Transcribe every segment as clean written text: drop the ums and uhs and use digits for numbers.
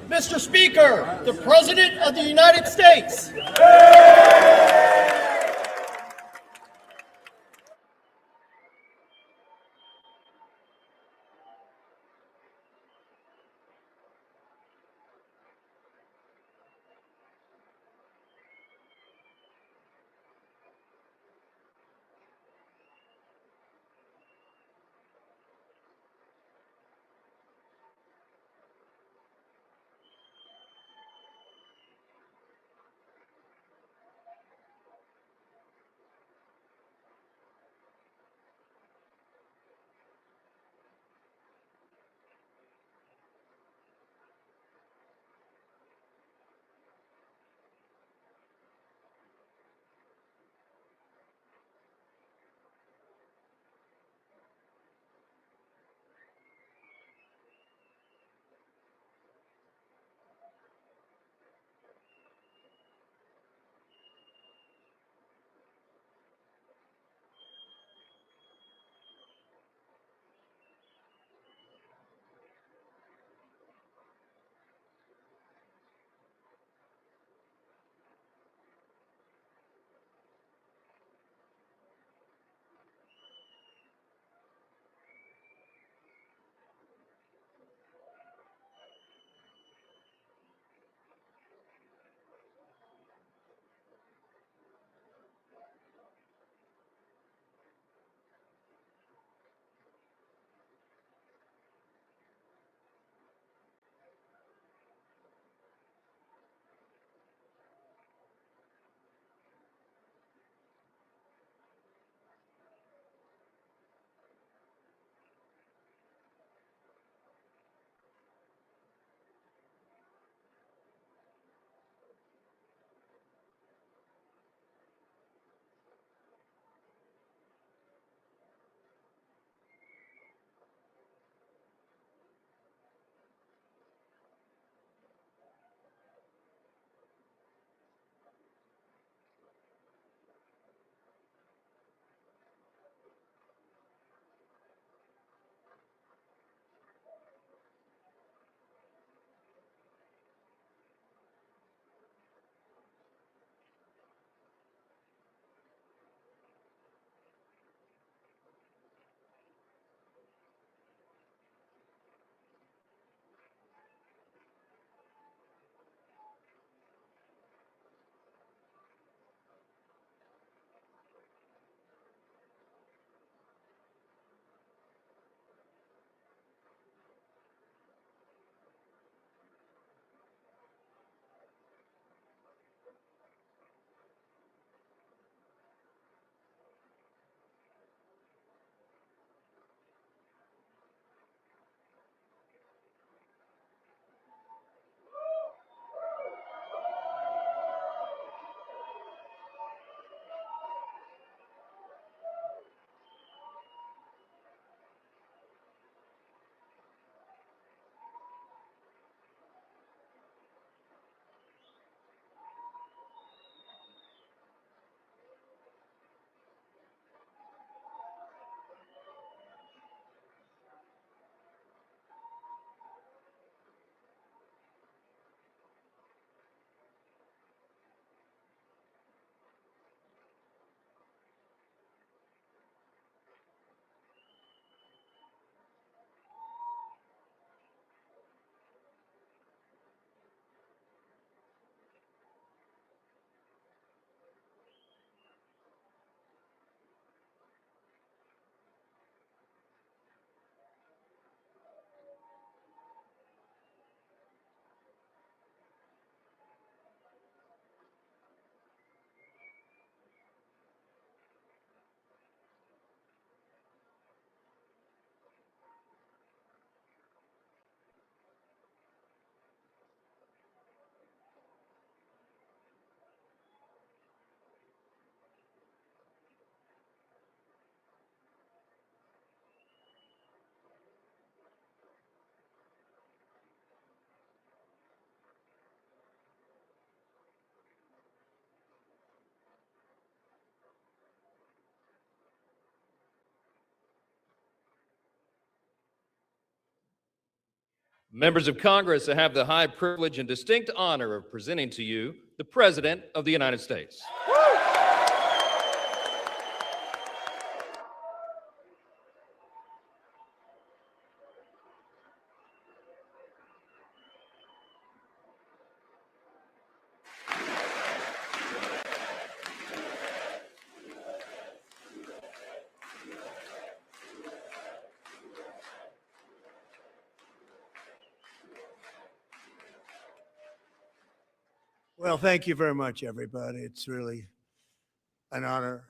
Mr. Speaker, the President of the United States. Members of Congress, I have the high privilege and distinct honor of presenting to you the President of the United States. Well, thank you very much, everybody. It's really an honor.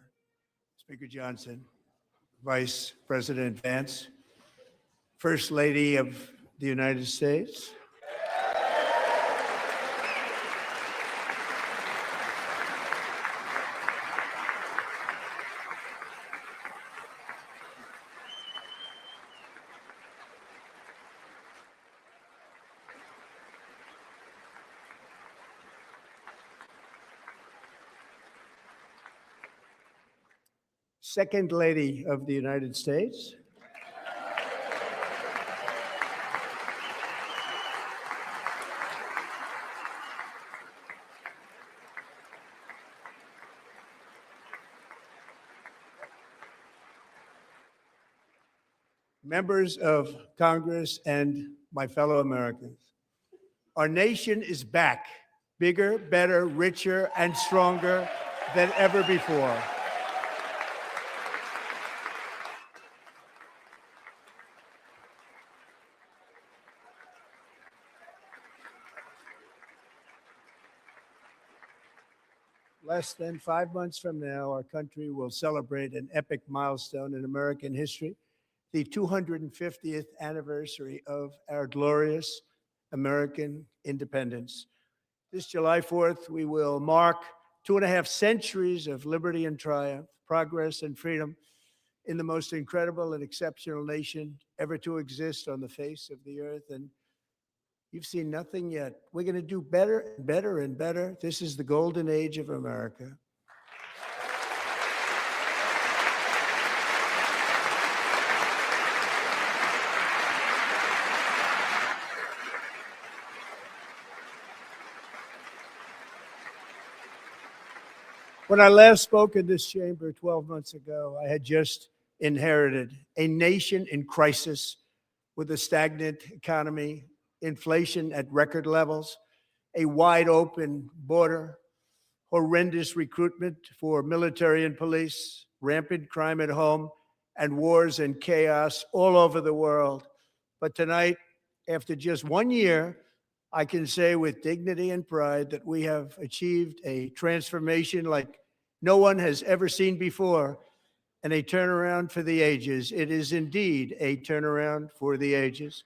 Speaker Johnson, Vice President Vance, First Lady of the United States. Second Lady of the United States. Members of Congress and my fellow Americans, our nation is back, bigger, better, richer, and stronger than ever before. Less than 5 months from now, our country will celebrate an epic milestone in American history, the 250th anniversary of our glorious American independence. This July 4th, we will mark 2.5 centuries of liberty and triumph, progress and freedom in the most incredible and exceptional nation ever to exist on the face of the earth. And you've seen nothing yet. We're going to do better and better and better. This is the golden age of America. When I last spoke in this chamber 12 months ago, I had just inherited a nation in crisis with a stagnant economy, inflation at record levels, a wide open border, horrendous recruitment for military and police, rampant crime at home, and wars and chaos all over the world. But tonight, after just 1 year, I can say with dignity and pride that we have achieved a transformation like no one has ever seen before, and a turnaround for the ages. It is indeed a turnaround for the ages.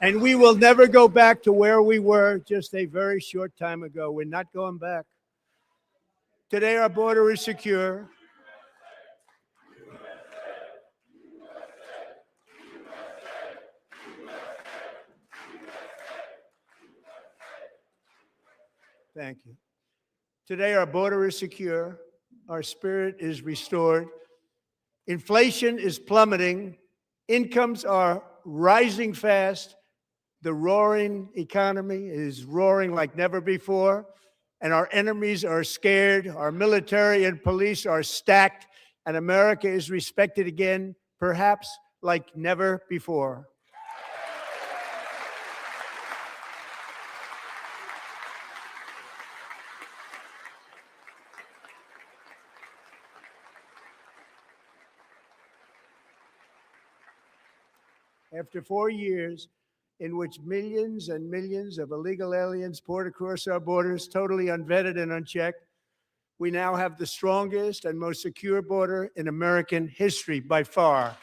And we will never go back to where we were just a very short time ago. We're not going back. Today, our border is secure. Thank you. Today, our border is secure. Our spirit is restored. Inflation is plummeting. Incomes are rising fast. The roaring economy is roaring like never before, and our enemies are scared. Our military and police are stacked, and America is respected again, perhaps like never before. After 4 years in which millions and millions of illegal aliens poured across our borders, totally unvetted and unchecked, we now have the strongest and most secure border in American history by far.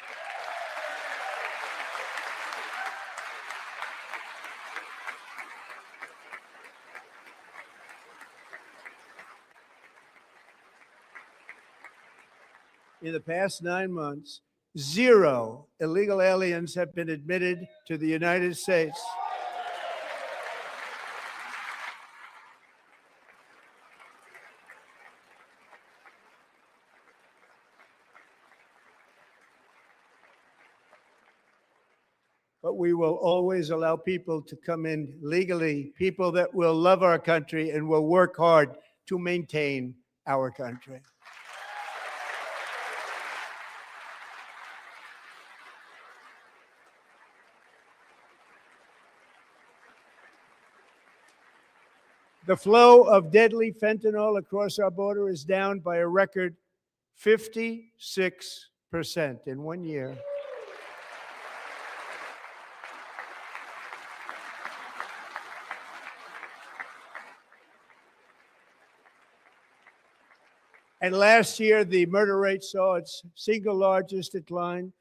in the past 9 months, 0 illegal aliens have been admitted to the United States. But we will always allow people to come in legally, people that will love our country and will work hard to maintain our country. The flow of deadly fentanyl across our border is down by a record 56% in 1 year. And last year, the murder rate saw its single largest decline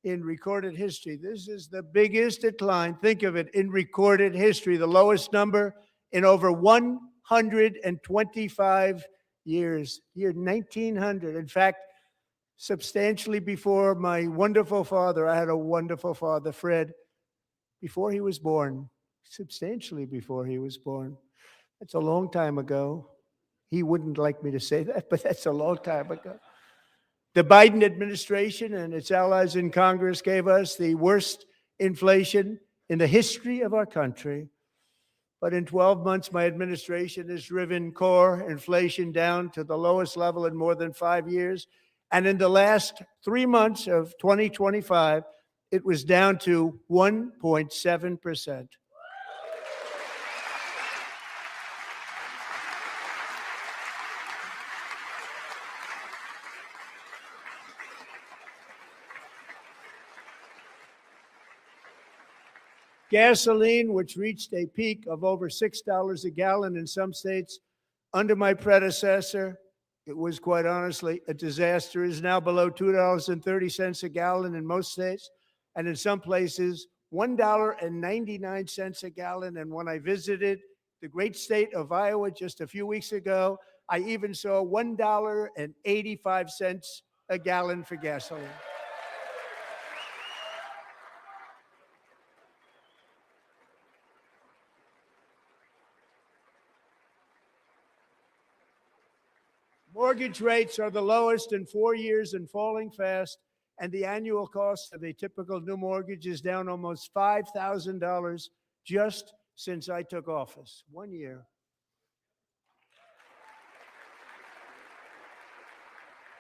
in recorded history. This is the biggest decline, think of it, in recorded history, the lowest number in over 125 years, year 1900. In fact, substantially before my wonderful father, I had a wonderful father, Fred, before he was born, substantially before he was born. That's a long time ago. He wouldn't like me to say that, but that's a long time ago. The Biden administration and its allies in Congress gave us the worst inflation in the history of our country. But in 12 months, my administration has driven core inflation down to the lowest level in more than 5 years. And in the last 3 months of 2025, it was down to 1.7%. Gasoline, which reached a peak of over $6 a gallon in some states under my predecessor, it was quite honestly a disaster, is now below $2.30 a gallon in most states, and in some places, $1.99 a gallon. And when I visited the great state of Iowa just a few weeks ago, I even saw $1.85 a gallon for gasoline. Mortgage rates are the lowest in 4 years and falling fast, and the annual cost of a typical new mortgage is down almost $5,000 just since I took office. 1 year.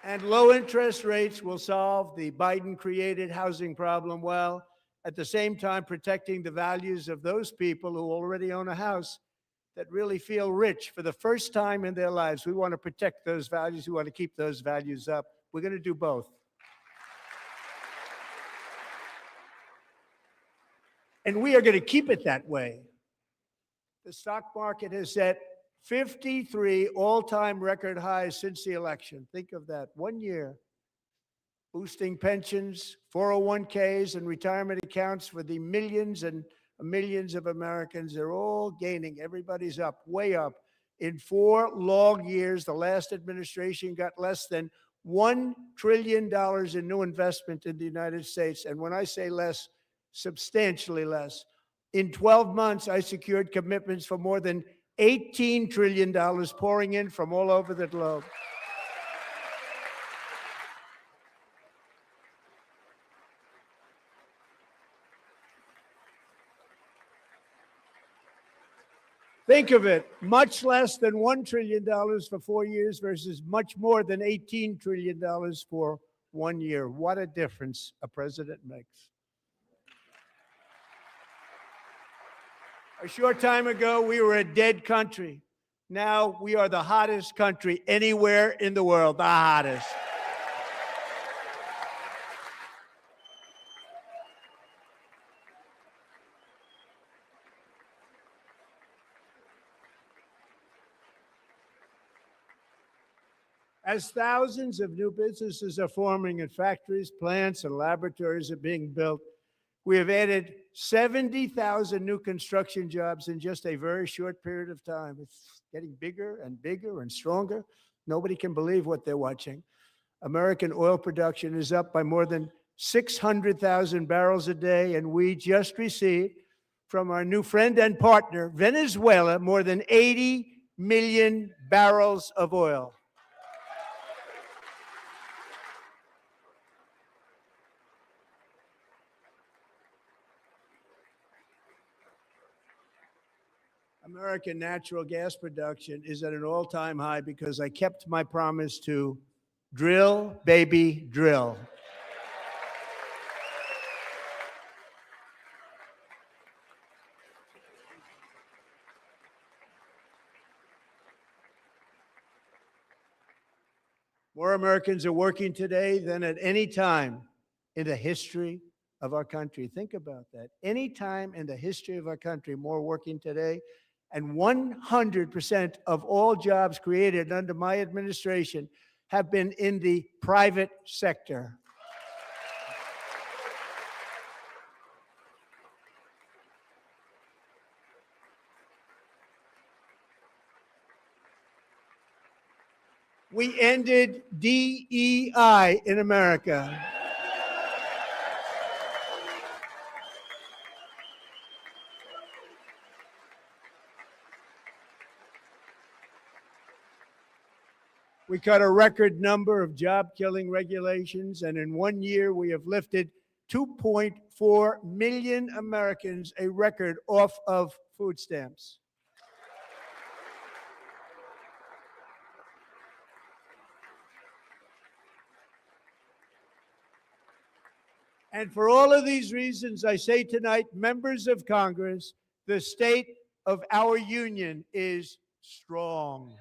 And low interest rates will solve the Biden-created housing problem while at the same time protecting the values of those people who already own a house that really feel rich for the first time in their lives. We want to protect those values. We want to keep those values up. We're going to do both. And we are going to keep it that way. The stock market has set 53 all-time record highs since the election. Think of that, 1 year. Boosting pensions, 401ks, and retirement accounts for the millions and millions of Americans. They're all gaining. Everybody's up, way up. In 4 long years, the last administration got less than $1 trillion in new investment in the United States. And when I say less, substantially less. In 12 months, I secured commitments for more than $18 trillion pouring in from all over the globe. Think of it, much less than $1 trillion for 4 years versus much more than $18 trillion for 1 year. What a difference a president makes. A short time ago, we were a dead country. Now we are the hottest country anywhere in the world, the hottest. As thousands of new businesses are forming and factories, plants, and laboratories are being built, we have added 70,000 new construction jobs in just a very short period of time. It's getting bigger and bigger and stronger. Nobody can believe what they're watching. American oil production is up by more than 600,000 barrels a day, and we just received from our new friend and partner, Venezuela, more than 80 million barrels of oil. American natural gas production is at an all-time high because I kept my promise to drill, baby, drill. More Americans are working today than at any time in the history of our country. Think about that. Any time in the history of our country, more working today. And 100% of all jobs created under my administration have been in the private sector. We ended DEI in America. We cut a record number of job-killing regulations, and in 1 year, we have lifted 2.4 million Americans, a record, off of food stamps. And for all of these reasons, I say tonight, members of Congress, the state of our union is strong.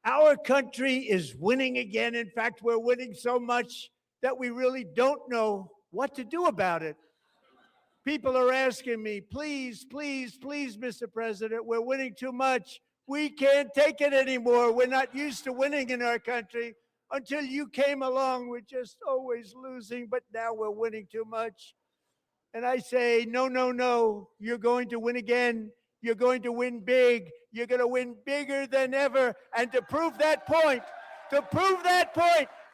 Our country is winning again. In fact, we're winning so much that we really don't know what to do about it. People are asking me, please, please, please, Mr. President, we're winning too much. We can't take it anymore. We're not used to winning in our country. Until you came along, we're just always losing, but now we're winning too much. And I say, no, no, no, you're going to win again. You're going to win big. You're going to win bigger than ever. And to prove that point,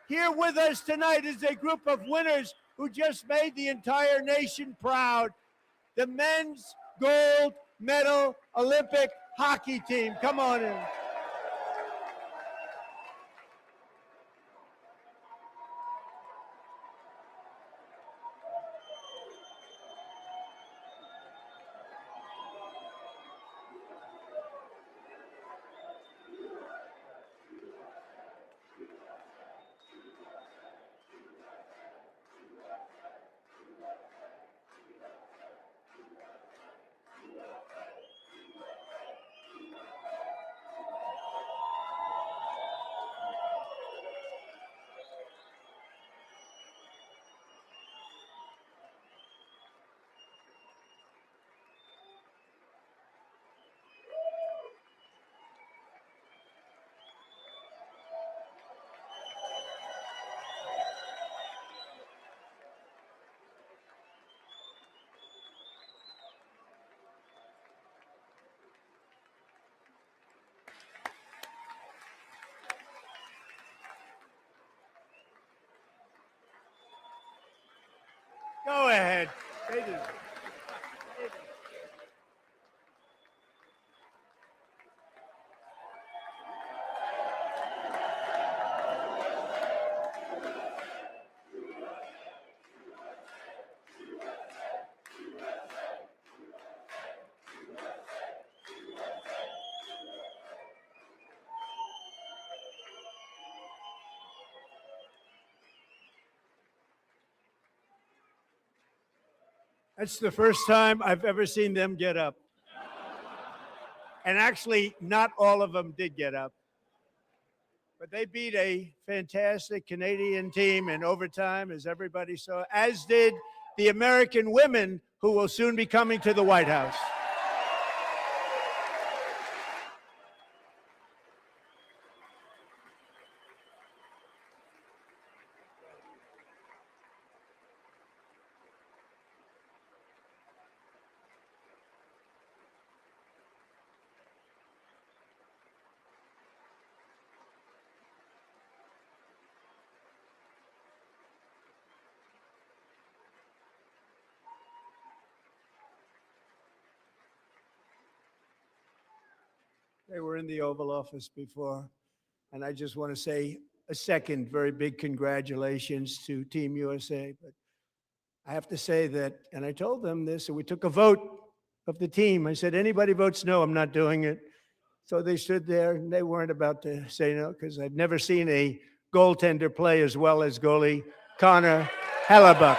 here with us tonight is a group of winners who just made the entire nation proud. The men's gold medal Olympic hockey team. Come on in. Go ahead. That's the first time I've ever seen them get up. And actually, not all of them did get up. But they beat a fantastic Canadian team in overtime, as everybody saw, as did the American women who will soon be coming to the White House. They were in the Oval Office before. And I just want to say a second very big congratulations to Team USA. But I have to say that, and I told them this, and we took a vote of the team. I said, anybody votes no, I'm not doing it. So they stood there and they weren't about to say no because I'd never seen a goaltender play as well as goalie Connor Hellebuck.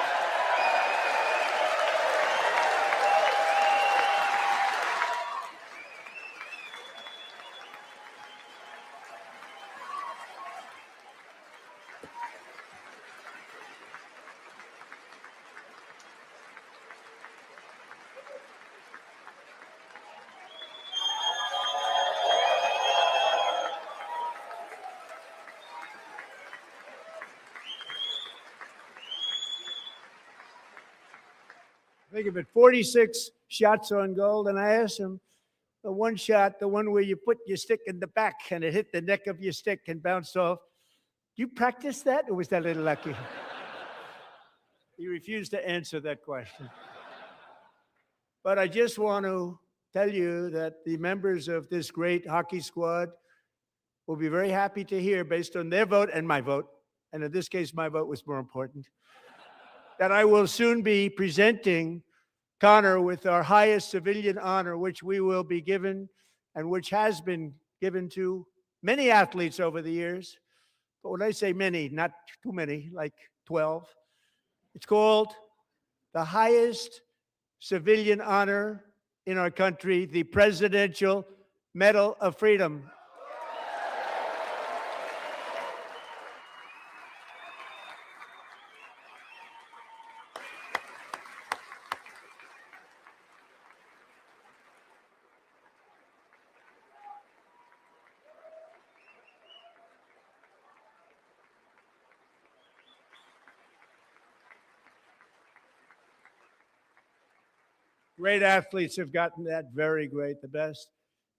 Think of it, 46 shots on goal. And I asked him, the one shot, the one where you put your stick in the back and it hit the neck of your stick and bounced off. Do you practice that or was that a little lucky? He refused to answer that question. But I just want to tell you that the members of this great hockey squad will be very happy to hear, based on their vote and my vote, and in this case, my vote was more important, that I will soon be presenting Connor with our highest civilian honor, which we will be given and which has been given to many athletes over the years. But when I say many, not too many, like 12, it's called the highest civilian honor in our country, the Presidential Medal of Freedom. Great athletes have gotten that, very great, the best.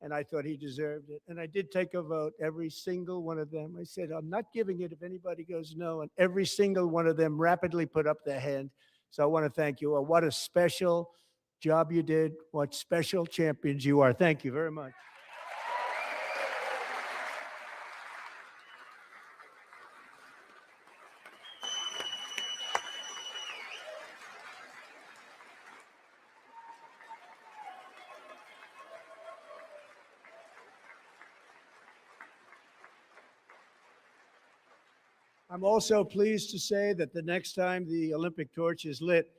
And I thought he deserved it. And I did take a vote, every single one of them. I said, I'm not giving it if anybody goes no. And every single one of them rapidly put up their hand. So I want to thank you. What a special job you did. What special champions you are. Thank you very much. I'm also pleased to say that the next time the Olympic torch is lit,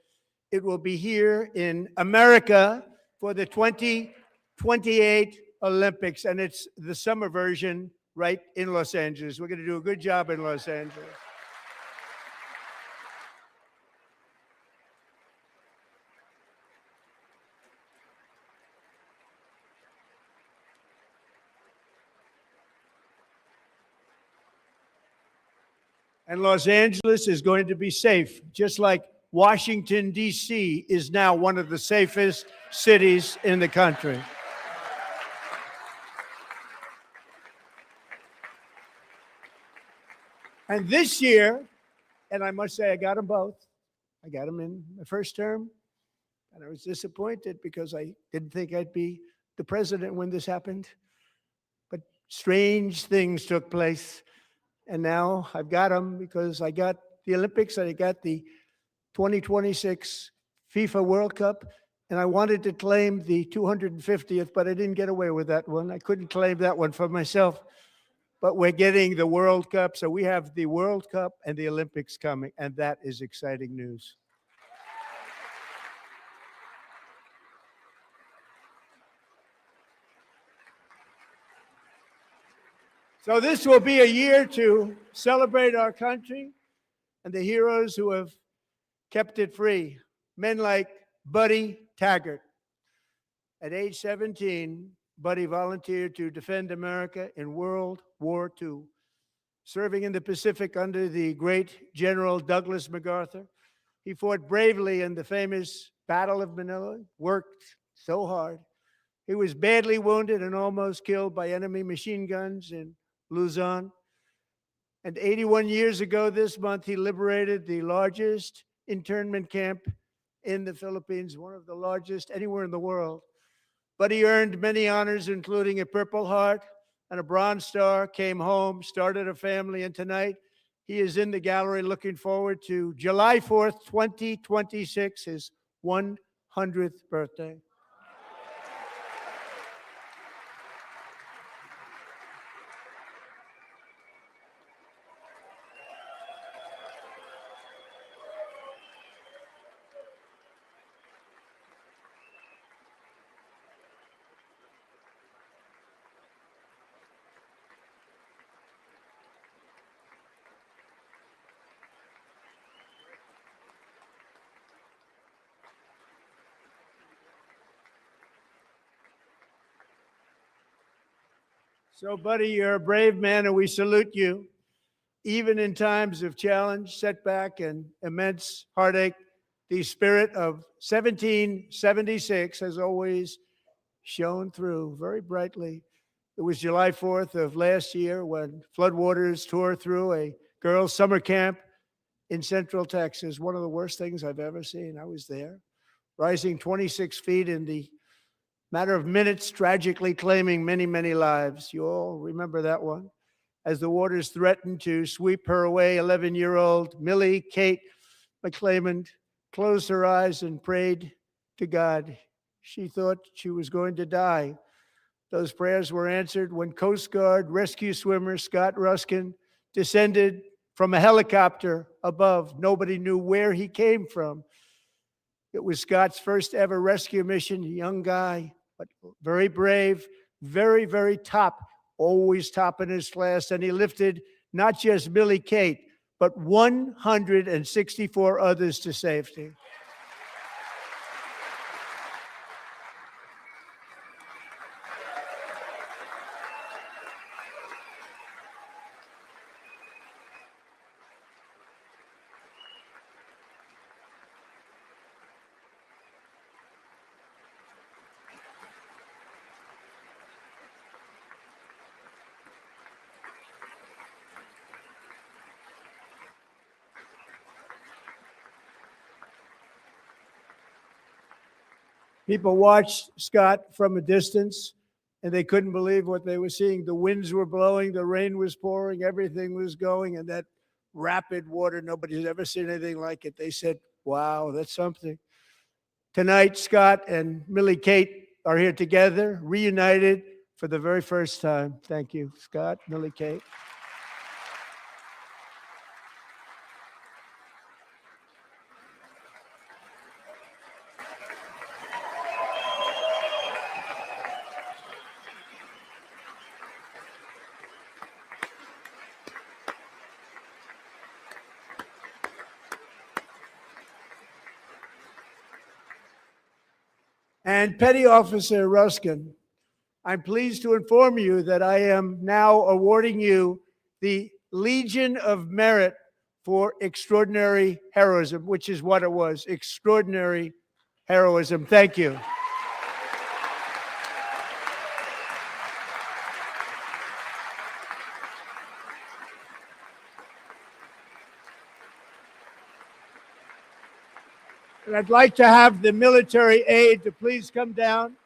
it will be here in America for the 2028 Olympics, and it's the summer version right in Los Angeles. We're going to do a good job in Los Angeles. And Los Angeles is going to be safe, just like Washington, D.C. is now one of the safest cities in the country. And this year, and I must say I got them both. I got them in my first term, and I was disappointed because I didn't think I'd be the president when this happened. But strange things took place. And now I've got them because I got the Olympics and I got the 2026 FIFA World Cup. And I wanted to claim the 250th, but I didn't get away with that one. I couldn't claim that one for myself. But we're getting the World Cup. So we have the World Cup and the Olympics coming. And that is exciting news. So this will be a year to celebrate our country and the heroes who have kept it free. Men like Buddy Taggart. At age 17, Buddy volunteered to defend America in World War II, serving in the Pacific under the great General Douglas MacArthur. He fought bravely in the famous Battle of Manila, worked so hard. He was badly wounded and almost killed by enemy machine guns in Luzon. And 81 years ago this month, he liberated the largest internment camp in the Philippines, one of the largest anywhere in the world. Buddy earned many honors, including a Purple Heart and a Bronze Star, came home, started a family, and tonight he is in the gallery looking forward to July 4th, 2026, his 100th birthday. So, buddy, you're a brave man, and we salute you. Even in times of challenge, setback, and immense heartache, the spirit of 1776 has always shone through very brightly. It was July 4th of last year when floodwaters tore through a girls' summer camp in Central Texas, one of the worst things I've ever seen. I was there, rising 26 feet in the matter of minutes, tragically claiming many, many lives. You all remember that one. As the waters threatened to sweep her away, 11-year-old Millie Kate McClymont closed her eyes and prayed to God. She thought she was going to die. Those prayers were answered when Coast Guard rescue swimmer Scott Ruskin descended from a helicopter above. Nobody knew where he came from. It was Scott's first ever rescue mission, a young guy, but very brave, very, very top, always top in his class. And he lifted not just Millie Kate, but 164 others to safety. People watched Scott from a distance, and they couldn't believe what they were seeing. The winds were blowing, the rain was pouring, everything was going, and that rapid water, nobody's ever seen anything like it. They said, wow, that's something. Tonight, Scott and Millie Kate are here together, reunited for the very first time. Thank you, Scott, Millie Kate. And Petty Officer Ruskin, I'm pleased to inform you that I am now awarding you the Legion of Merit for extraordinary heroism, which is what it was, extraordinary heroism. Thank you. And I'd like to have the military aide to please come down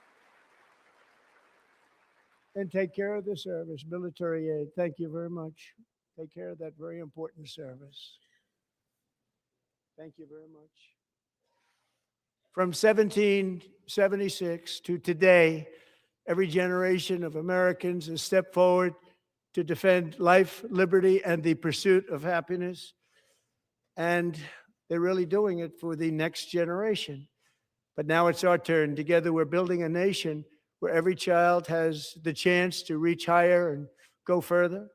and take care of the service. Military aide, thank you very much. Take care of that very important service. Thank you very much. From 1776 to today, every generation of Americans has stepped forward to defend life, liberty, and the pursuit of happiness. And they're really doing it for the next generation. But now it's our turn. Together, we're building a nation where every child has the chance to reach higher and go further,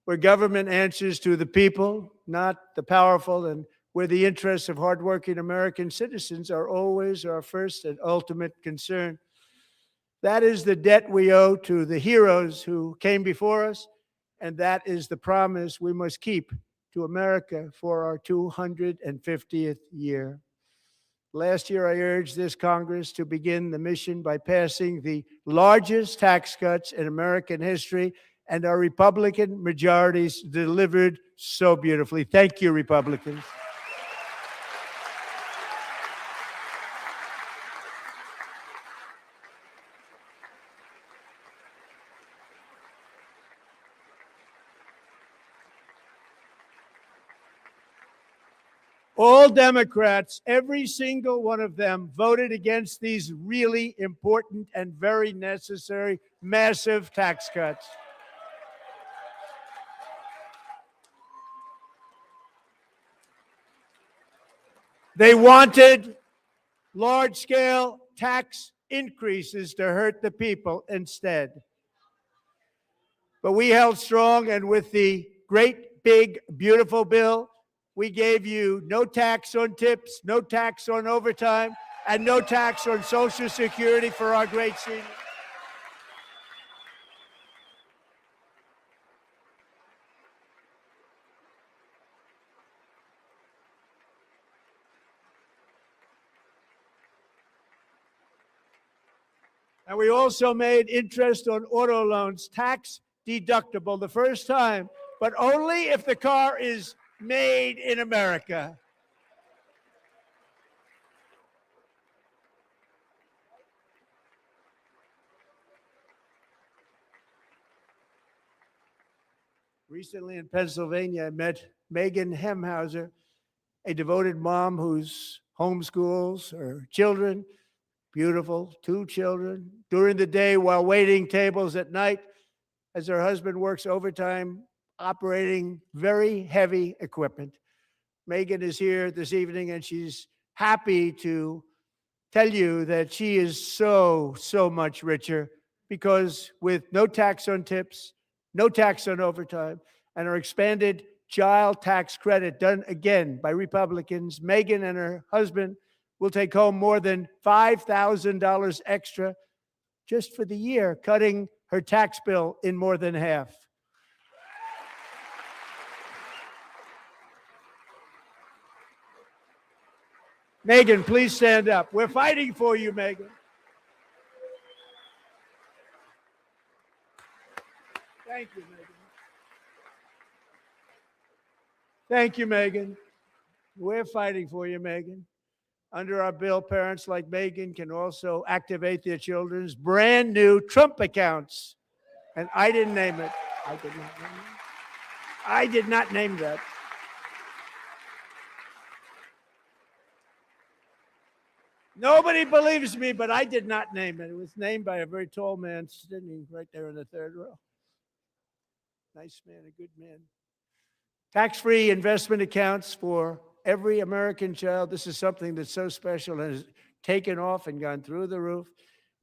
where government answers to the people, not the powerful, and where the interests of hardworking American citizens are always our first and ultimate concern. That is the debt we owe to the heroes who came before us, and that is the promise we must keep to America for our 250th year. Last year, I urged this Congress to begin the mission by passing the largest tax cuts in American history, and our Republican majorities delivered so beautifully. Thank you, Republicans. All Democrats, every single one of them, voted against these really important and very necessary massive tax cuts. They wanted large-scale tax increases to hurt the people instead. But we held strong, and with the great, big, beautiful bill, we gave you no tax on tips, no tax on overtime, and no tax on Social Security for our great seniors. And we also made interest on auto loans tax deductible the first time, but only if the car is made in America. Recently in Pennsylvania, I met Megan Hemhauser, a devoted mom who's homeschools her children, beautiful, 2 children, during the day while waiting tables at night as her husband works overtime operating very heavy equipment. Megan is here this evening, and she's happy to tell you that she is so much richer because with no tax on tips, no tax on overtime, and our expanded child tax credit done again by Republicans, Megan and her husband will take home more than $5,000 extra just for the year, cutting her tax bill in more than half. Megan, please stand up. We're fighting for you, Megan. Thank you, Megan. Thank you, Megan. We're fighting for you, Megan. Under our bill, parents like Megan can also activate their children's brand new Trump accounts. And I didn't name it. I did not name that. Nobody believes me, but I did not name it. It was named by a very tall man sitting right there in the third row. Nice man, a good man. Tax-free investment accounts for every American child. This is something that's so special and has taken off and gone through the roof.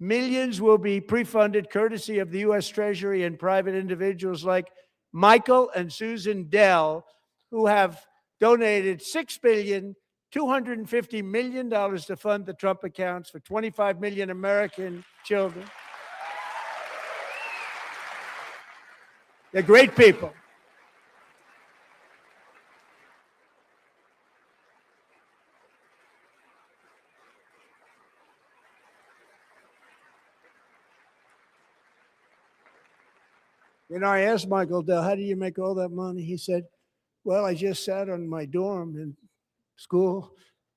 Millions will be pre-funded courtesy of the U.S. Treasury and private individuals like Michael and Susan Dell, who have donated $6.25 billion to fund the Trump accounts for 25 million American children. They're great people. You know, I asked Michael Dell, how do you make all that money? He said, well, I just sat on my dorm in school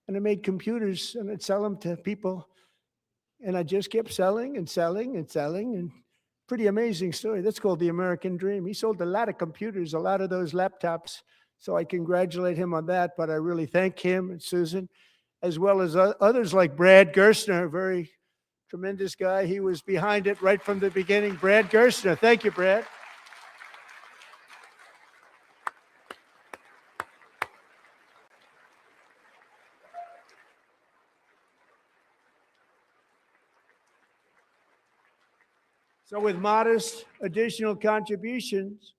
and I made computers and I'd sell them to people. And I just kept selling and selling and selling. And pretty amazing story. That's called the American dream. He sold a lot of computers, a lot of those laptops. So I congratulate him on that. But I really thank him and Susan, as well as others like Brad Gerstner, a very tremendous guy. He was behind it right from the beginning. Brad Gerstner. Thank you, Brad. So with modest additional contributions,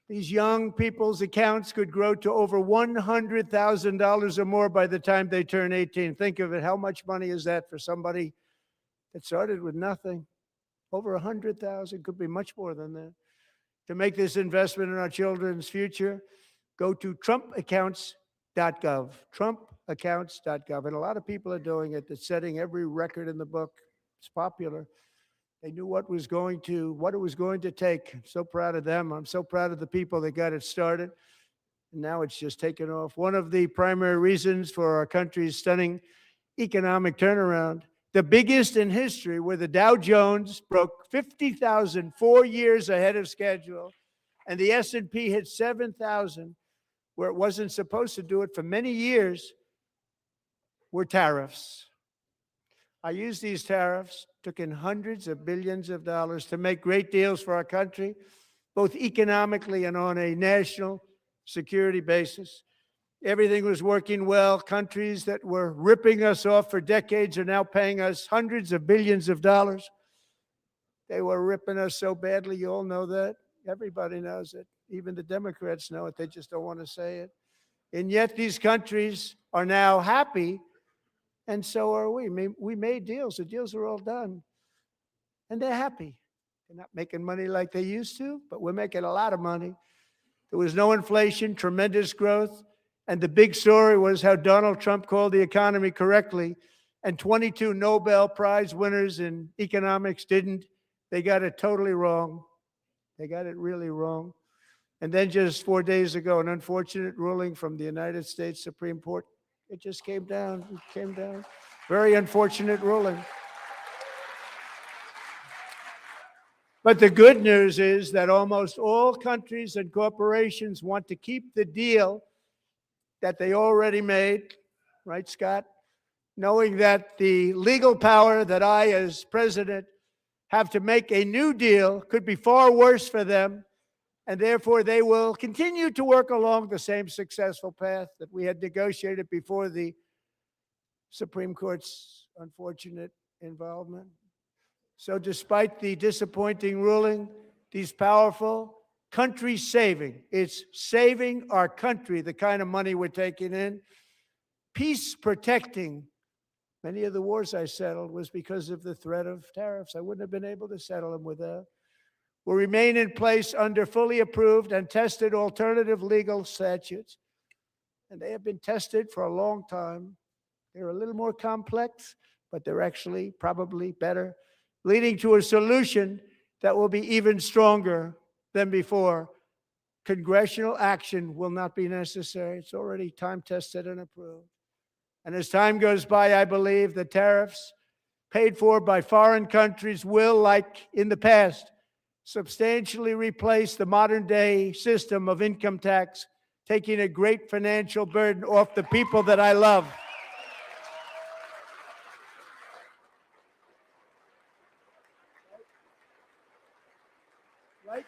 these young people's accounts could grow to over $100,000 or more by the time they turn 18. Think of it. How much money is that for somebody that started with nothing? Over 100,000, could be much more than that. To make this investment in our children's future, go to trumpaccounts.gov, trumpaccounts.gov. And a lot of people are doing it. It's setting every record in the book. It's popular. They knew what it was going to take. I'm so proud of them. I'm so proud of the people that got it started. And now it's just taken off. One of the primary reasons for our country's stunning economic turnaround, the biggest in history, where the Dow Jones broke 50,000 4 years ahead of schedule, and the S&P hit 7,000, where it wasn't supposed to do it for many years were tariffs. I used these tariffs, took in hundreds of billions of dollars to make great deals for our country, both economically and on a national security basis. Everything was working well. Countries that were ripping us off for decades are now paying us hundreds of billions of dollars. They were ripping us so badly, you all know that. Everybody knows it. Even the Democrats know it. They just don't want to say it. And yet these countries are now happy, and so are we. We made deals. The deals are all done. And they're happy. They're not making money like they used to, but we're making a lot of money. There was no inflation, tremendous growth. And the big story was how Donald Trump called the economy correctly, and 22 Nobel Prize winners in economics didn't. They got it totally wrong. They got it really wrong. And then just 4 days ago, an unfortunate ruling from the United States Supreme Court. It just came down. It came down. Very unfortunate ruling. But the good news is that almost all countries and corporations want to keep the deal that they already made, right, Scott? Knowing that the legal power that I, as president, have to make a new deal could be far worse for them, and therefore they will continue to work along the same successful path that we had negotiated before the Supreme Court's unfortunate involvement. So despite the disappointing ruling, these powerful country saving, it's saving our country, the kind of money we're taking in, peace protecting. Many of the wars I settled was because of the threat of tariffs. I wouldn't have been able to settle them without. Will remain in place under fully approved and tested alternative legal statutes. And they have been tested for a long time. They're a little more complex, but they're actually probably better, leading to a solution that will be even stronger than before. Congressional action will not be necessary. It's already time tested and approved. And as time goes by, I believe the tariffs paid for by foreign countries will, like in the past, substantially replace the modern day system of income tax, taking a great financial burden off the people that I love. Right?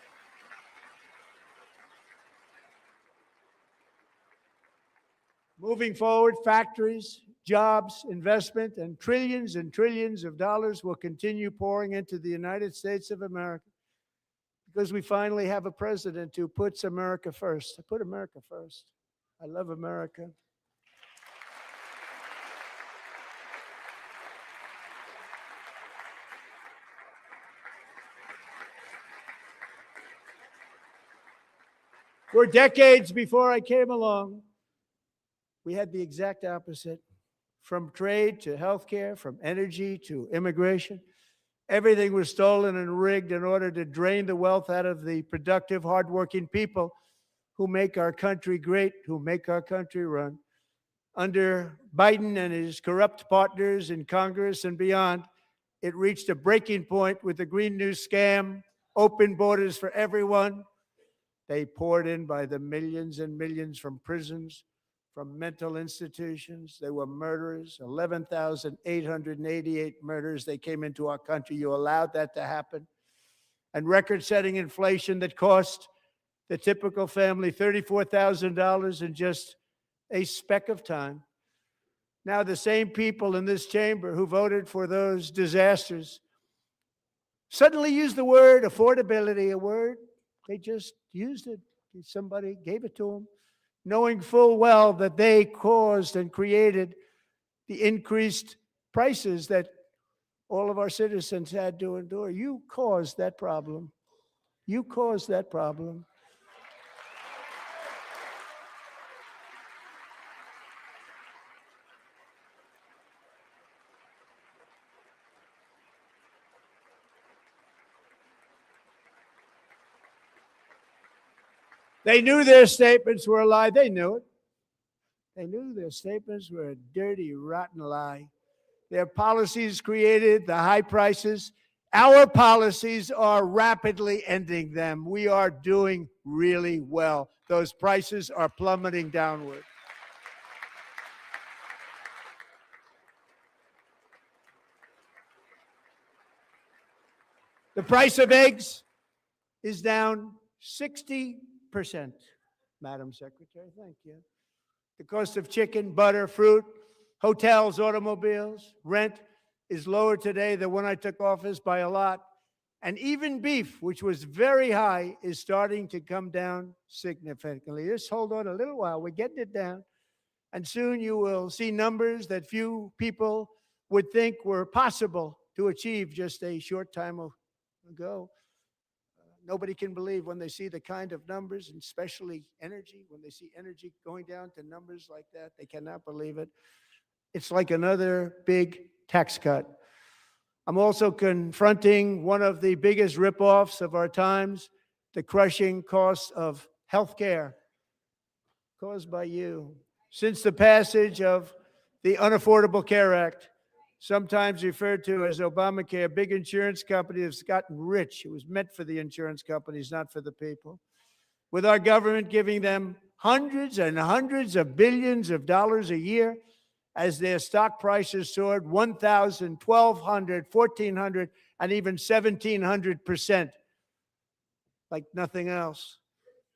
Moving forward, factories, jobs, investment, and trillions of dollars will continue pouring into the United States of America because we finally have a president who puts America first. I put America first. I love America. For decades before I came along, we had the exact opposite. From trade to healthcare, from energy to immigration, everything was stolen and rigged in order to drain the wealth out of the productive, hardworking people who make our country great, who make our country run. Under Biden and his corrupt partners in Congress and beyond, it reached a breaking point with the Green New Scam, open borders for everyone. They poured in by the millions and millions from prisons, from mental institutions. They were murderers, 11,888 murders. They came into our country. You allowed that to happen. And record-setting inflation that cost the typical family $34,000 in just a speck of time. Now the same people in this chamber who voted for those disasters suddenly use the word affordability, a word they just used it. Somebody gave it to them, knowing full well that they caused and created the increased prices that all of our citizens had to endure. You caused that problem. You caused that problem. They knew their statements were a lie. They knew it. They knew their statements were a dirty, rotten lie. Their policies created the high prices Our policies are rapidly ending them. We are doing really well. Those prices are plummeting downward. The price of eggs is down 60%, Madam Secretary. Thank you. The cost of chicken, butter, fruit, hotels, automobiles, rent is lower today than when I took office by a lot. And even beef, which was very high, is starting to come down significantly. Just hold on a little while. We're getting it down. And soon you will see numbers that few people would think were possible to achieve just a short time ago. Nobody can believe when they see the kind of numbers, and especially energy, when they see energy going down to numbers like that, they cannot believe it. It's like another big tax cut. I'm also confronting one of the biggest ripoffs of our times, the crushing cost of health care caused by you. Since the passage of the Unaffordable Care Act, sometimes referred to as Obamacare, big insurance companies have gotten rich. It was meant for the insurance companies, not for the people. With our government giving them hundreds and hundreds of billions of dollars a year as their stock prices soared 1,000, 1,200, 1,400, and even 1,700%, like nothing else.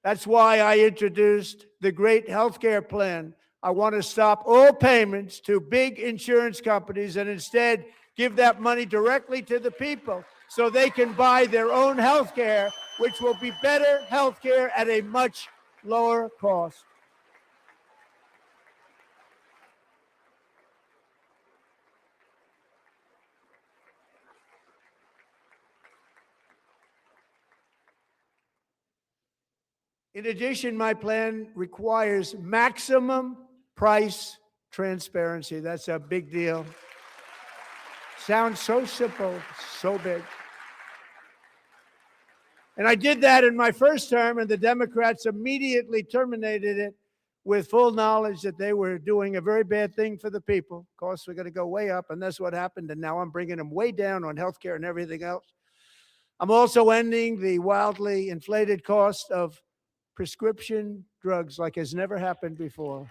That's why I introduced the great healthcare plan. I want to stop all payments to big insurance companies and instead give that money directly to the people so they can buy their own health care, which will be better health care at a much lower cost. In addition, my plan requires maximum price transparency. That's a big deal. Sounds so simple, so big. And I did that in my first term, and the Democrats immediately terminated it with full knowledge that they were doing a very bad thing for the people. Costs were going to go way up, and that's what happened. And now I'm bringing them way down on healthcare and everything else. I'm also ending the wildly inflated cost of prescription drugs like has never happened before.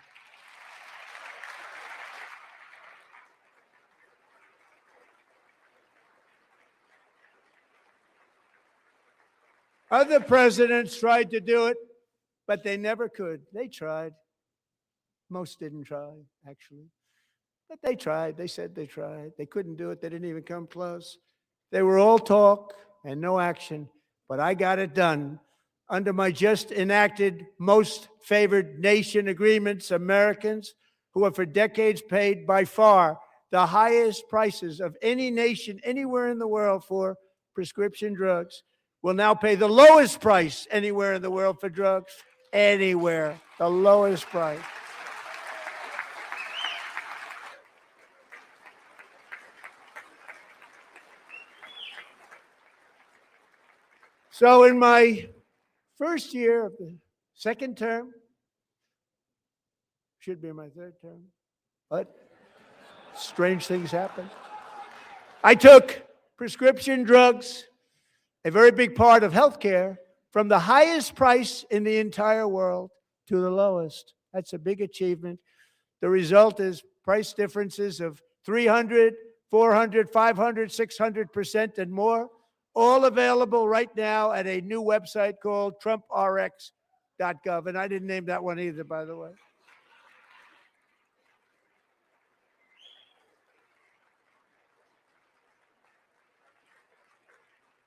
Other presidents tried to do it, but they never could. They tried. Most didn't try, actually. But they tried. They said they tried. They couldn't do it. They didn't even come close. They were all talk and no action, but I got it done. Under my just enacted most favored nation agreements, Americans who have for decades paid by far the highest prices of any nation anywhere in the world for prescription drugs will now pay the lowest price anywhere in the world for drugs. Anywhere, the lowest price. So in my first year of the second term, should be my third term, but strange things happen. I took prescription drugs, a very big part of healthcare, from the highest price in the entire world to the lowest. That's a big achievement. The result is price differences of 300, 400, 500, 600% and more, all available right now at a new website called TrumpRx.gov. And I didn't name that one either, by the way.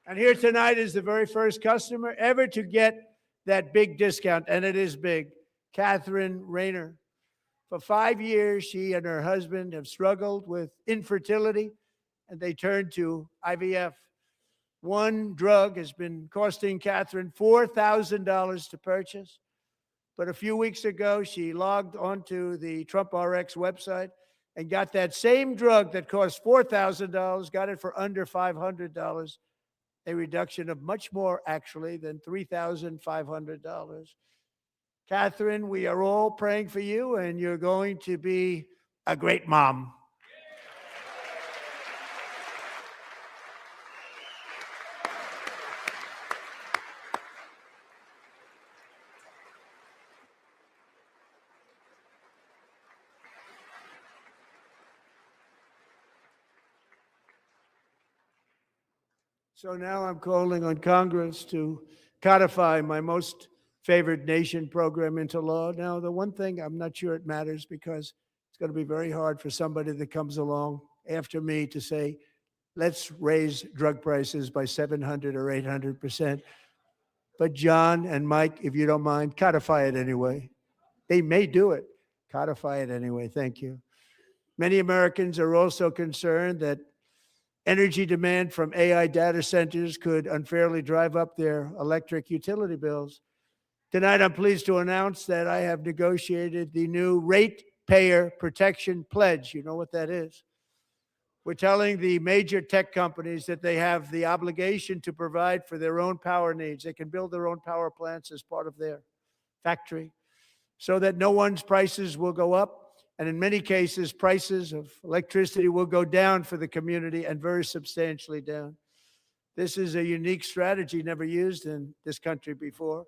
And here tonight is the very first customer ever to get that big discount, and it is big, Catherine Rayner. For 5 years, she and her husband have struggled with infertility, and they turned to IVF. One drug has been costing Catherine $4,000 to purchase. But a few weeks ago, she logged onto the TrumpRx website and got that same drug that cost $4,000, got it for under $500, a reduction of much more, actually, than $3,500. Catherine, we are all praying for you, and you're going to be a great mom. So now I'm calling on Congress to codify my most favored nation program into law. Now, the one thing I'm not sure it matters because it's going to be very hard for somebody that comes along after me to say, let's raise drug prices by 700 or 800%. But John and Mike, if you don't mind, codify it anyway. They may do it. Codify it anyway. Thank you. Many Americans are also concerned that energy demand from AI data centers could unfairly drive up their electric utility bills. Tonight, I'm pleased to announce that I have negotiated the new Ratepayer Protection Pledge. You know what that is? We're telling the major tech companies that they have the obligation to provide for their own power needs. They can build their own power plants as part of their factory so that no one's prices will go up. And in many cases, prices of electricity will go down for the community and very substantially down. This is a unique strategy never used in this country before.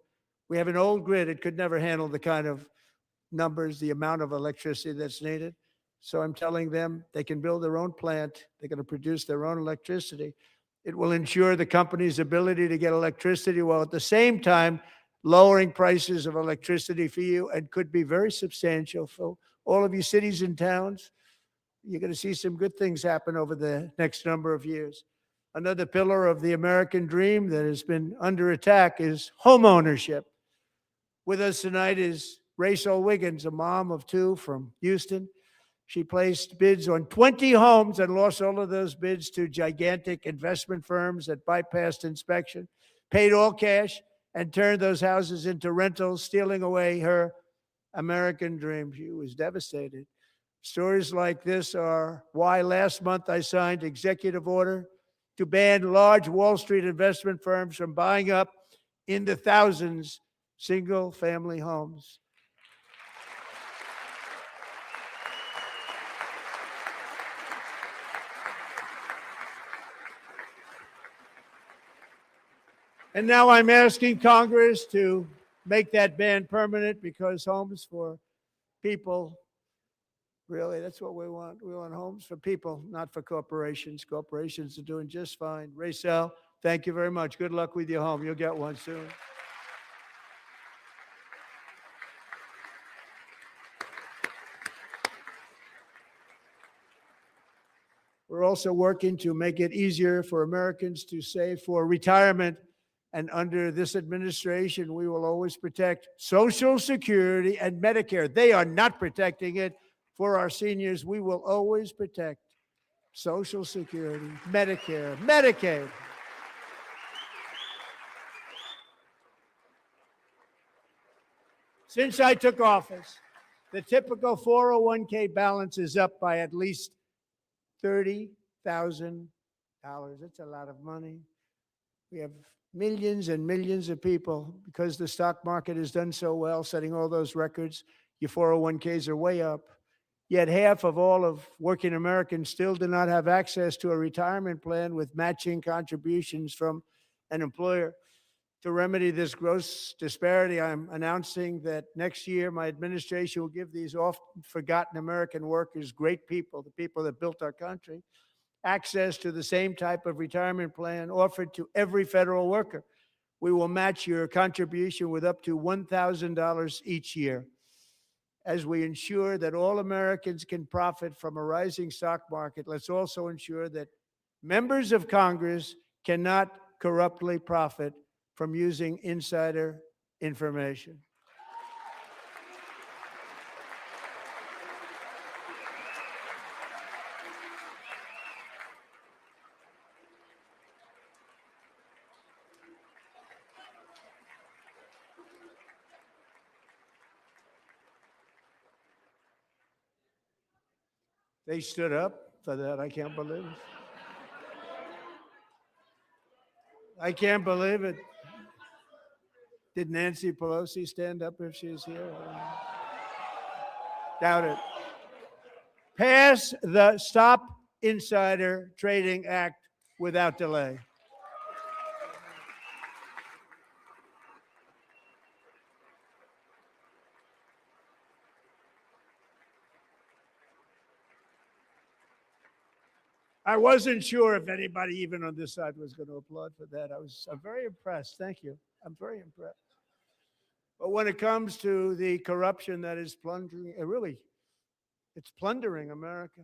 We have an old grid. It could never handle the kind of numbers, the amount of electricity that's needed. So I'm telling them they can build their own plant. They're going to produce their own electricity. It will ensure the company's ability to get electricity while at the same time lowering prices of electricity for you and could be very substantial for all of you cities and towns. You're going to see some good things happen over the next number of years. Another pillar of the American dream that has been under attack is home ownership. With us tonight is Rachel Wiggins, a mom of two from Houston. She placed bids on 20 homes and lost all of those bids to gigantic investment firms that bypassed inspection, paid all cash, and turned those houses into rentals, stealing away her American dream. She was devastated. Stories like this are why last month I signed executive order to ban large Wall Street investment firms from buying up in the thousands single-family homes. And now I'm asking Congress to make that ban permanent because homes for people, really, that's what we want. We want homes for people, not for corporations. Corporations are doing just fine. Rachel, thank you very much. Good luck with your home. You'll get one soon. We're also working to make it easier for Americans to save for retirement. And under this administration, we will always protect Social Security and Medicare. They are not protecting it for our seniors. We will always protect Social Security, Medicare, Medicaid. Since I took office, the typical 401k balance is up by at least $30,000. That's a lot of money. We have millions and millions of people, because the stock market has done so well, setting all those records. Your 401ks are way up. Yet half of all of working Americans still do not have access to a retirement plan with matching contributions from an employer. To remedy this gross disparity, I'm announcing that next year my administration will give these often forgotten American workers, great people, the people that built our country, access to the same type of retirement plan offered to every federal worker. We will match your contribution with up to $1,000 each year. As we ensure that all Americans can profit from a rising stock market, let's also ensure that members of Congress cannot corruptly profit from using insider information. They stood up for that. I can't believe it. I can't believe it. Did Nancy Pelosi stand up if she was here? Doubt it. Pass the Stop Insider Trading Act without delay. I wasn't sure if anybody, even on this side, was going to applaud for that. I'm very impressed. Thank you. I'm very impressed. But when it comes to the corruption that is plundering, it's plundering America.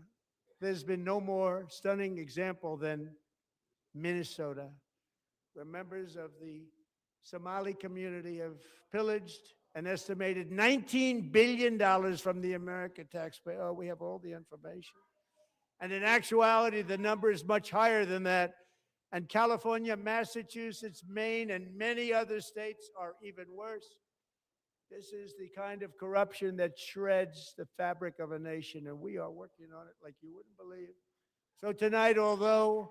There's been no more stunning example than Minnesota, where members of the Somali community have pillaged an estimated $19 billion from the American taxpayer. Oh, we have all the information. And in actuality, the number is much higher than that. And California, Massachusetts, Maine, and many other states are even worse. This is the kind of corruption that shreds the fabric of a nation, and we are working on it like you wouldn't believe. So tonight, although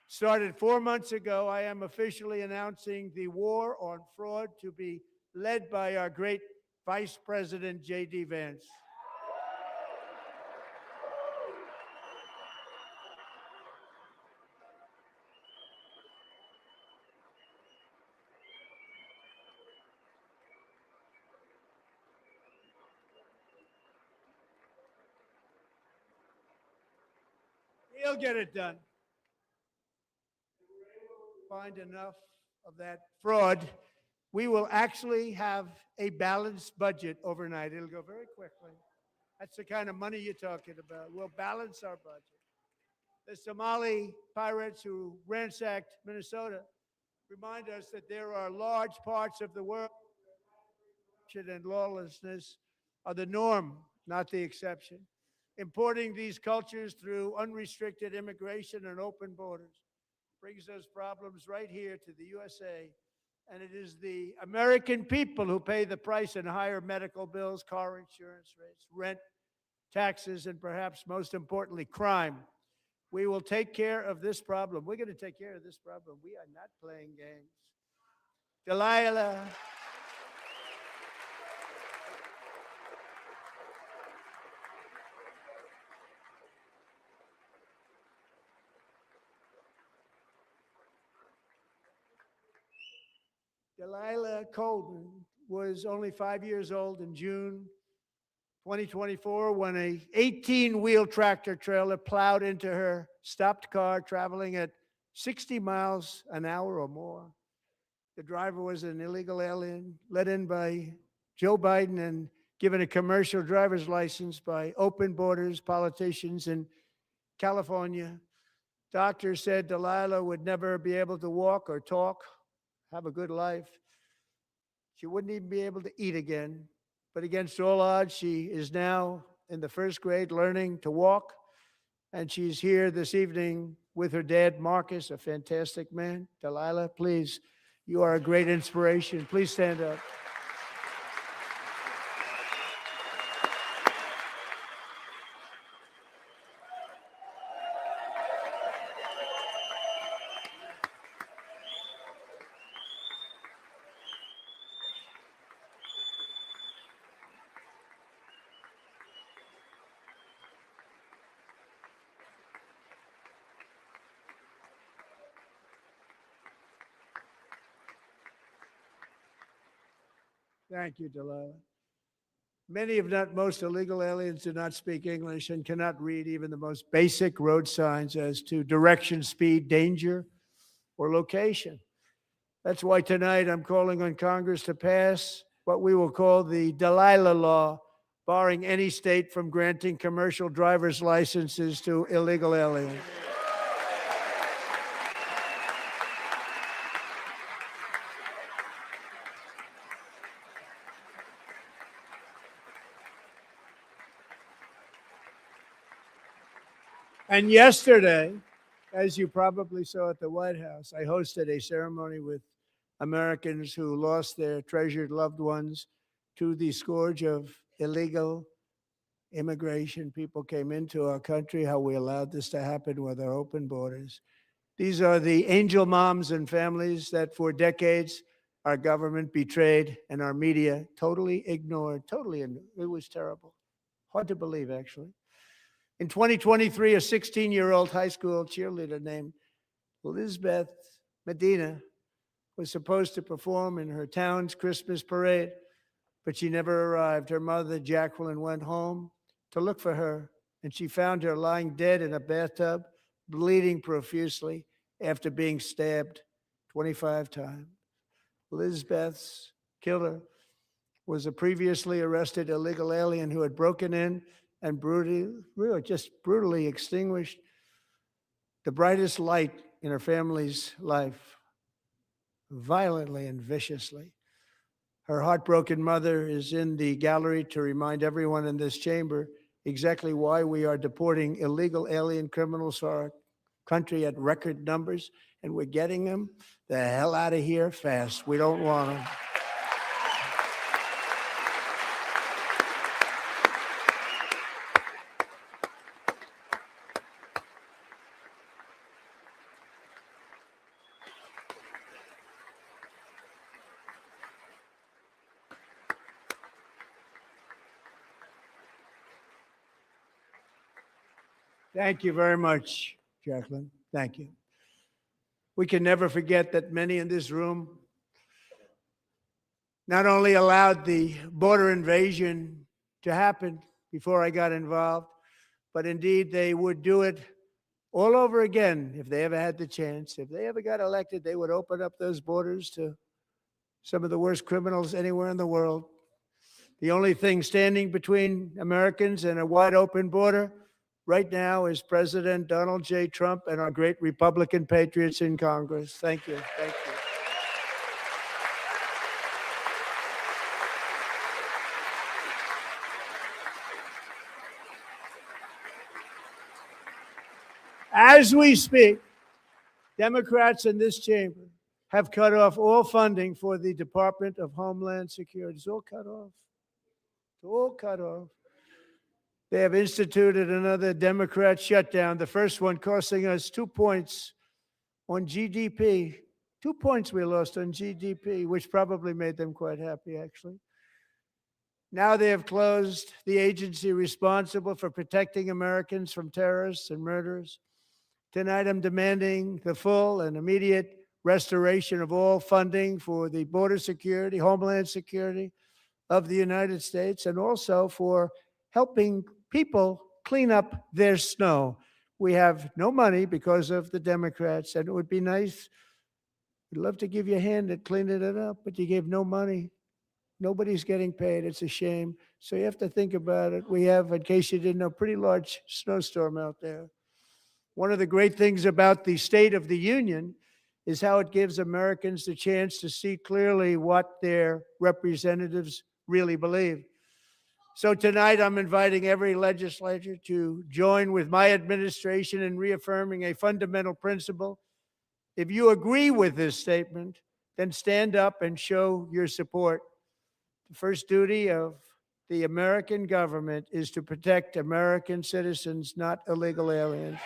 started 4 months ago, I am officially announcing the war on fraud to be led by our great Vice President, J.D. Vance. He'll get it done. Find enough of that fraud, we will actually have a balanced budget overnight. It'll go very quickly. That's the kind of money you're talking about. We'll balance our budget. The Somali pirates who ransacked Minnesota remind us that there are large parts of the world where corruption and lawlessness are the norm, not the exception. Importing these cultures through unrestricted immigration and open borders brings those problems right here to the USA. And it is the American people who pay the price in higher medical bills, car insurance rates, rent, taxes, and perhaps most importantly, crime. We will take care of this problem. We're going to take care of this problem. We are not playing games. Delilah. Delilah Colden was only 5 years old in June 2024 when a 18-wheel tractor trailer plowed into her stopped car traveling at 60 miles an hour or more. The driver was an illegal alien let in by Joe Biden and given a commercial driver's license by open borders politicians in California. Doctors said Delilah would never be able to walk or talk, have a good life. She wouldn't even be able to eat again. But against all odds, she is now in the first grade learning to walk. And she's here this evening with her dad, Marcus, a fantastic man. Delilah, please, you are a great inspiration. Please stand up. Thank you, Delilah. Many, if not most, illegal aliens do not speak English and cannot read even the most basic road signs as to direction, speed, danger, or location. That's why tonight I'm calling on Congress to pass what we will call the Delilah Law, barring any state from granting commercial driver's licenses to illegal aliens. And yesterday, as you probably saw at the White House, I hosted a ceremony with Americans who lost their treasured loved ones to the scourge of illegal immigration. People came into our country, how we allowed this to happen with our open borders. These are the angel moms and families that for decades our government betrayed and our media totally ignored. It was terrible. Hard to believe, actually. In 2023, a 16-year-old high school cheerleader named Elizabeth Medina was supposed to perform in her town's Christmas parade, but she never arrived. Her mother, Jacqueline, went home to look for her, and she found her lying dead in a bathtub bleeding profusely after being stabbed 25 times. Lizbeth's killer was a previously arrested illegal alien who had broken in and brutally extinguished the brightest light in her family's life, violently and viciously. Her heartbroken mother is in the gallery to remind everyone in this chamber exactly why we are deporting illegal alien criminals to our country at record numbers, and we're getting them the hell out of here fast. We don't want them. Thank you very much, Jacqueline. Thank you. We can never forget that many in this room not only allowed the border invasion to happen before I got involved, but indeed they would do it all over again if they ever had the chance. If they ever got elected, they would open up those borders to some of the worst criminals anywhere in the world. The only thing standing between Americans and a wide open border right now is President Donald J. Trump and our great Republican patriots in Congress. Thank you. Thank you. As we speak, Democrats in this chamber have cut off all funding for the Department of Homeland Security. It's all cut off. It's all cut off. They have instituted another Democrat shutdown, the first one costing us 2 points on GDP. 2 points we lost on GDP, which probably made them quite happy, actually. Now they have closed the agency responsible for protecting Americans from terrorists and murderers. Tonight, I'm demanding the full and immediate restoration of all funding for the border security, homeland security of the United States, and also for helping people clean up their snow. We have no money because of the Democrats, and it would be nice. We'd love to give you a hand at cleaning it up, but you gave no money. Nobody's getting paid. It's a shame. So you have to think about it. We have, in case you didn't know, a pretty large snowstorm out there. One of the great things about the State of the Union is how it gives Americans the chance to see clearly what their representatives really believe. So tonight, I'm inviting every legislator to join with my administration in reaffirming a fundamental principle. If you agree with this statement, then stand up and show your support. The first duty of the American government is to protect American citizens, not illegal aliens.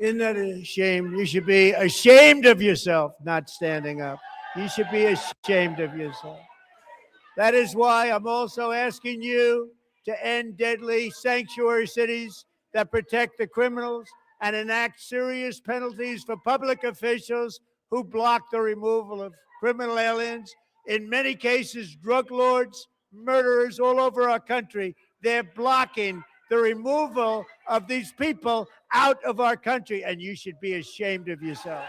Isn't that a shame? You should be ashamed of yourself not standing up. You should be ashamed of yourself. That is why I'm also asking you to end deadly sanctuary cities that protect the criminals and enact serious penalties for public officials who block the removal of criminal aliens. In many cases, drug lords, murderers all over our country, they're blocking the removal of these people out of our country, and you should be ashamed of yourself.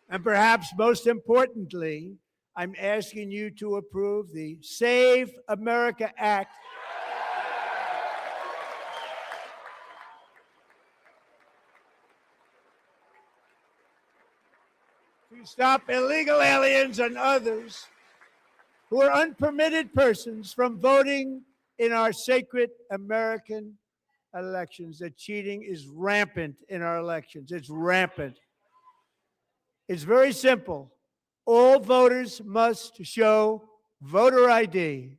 And perhaps most importantly, I'm asking you to approve the Save America Act. To stop illegal aliens and others who are unpermitted persons from voting in our sacred American elections. That cheating is rampant in our elections. It's rampant. It's very simple. All voters must show voter ID.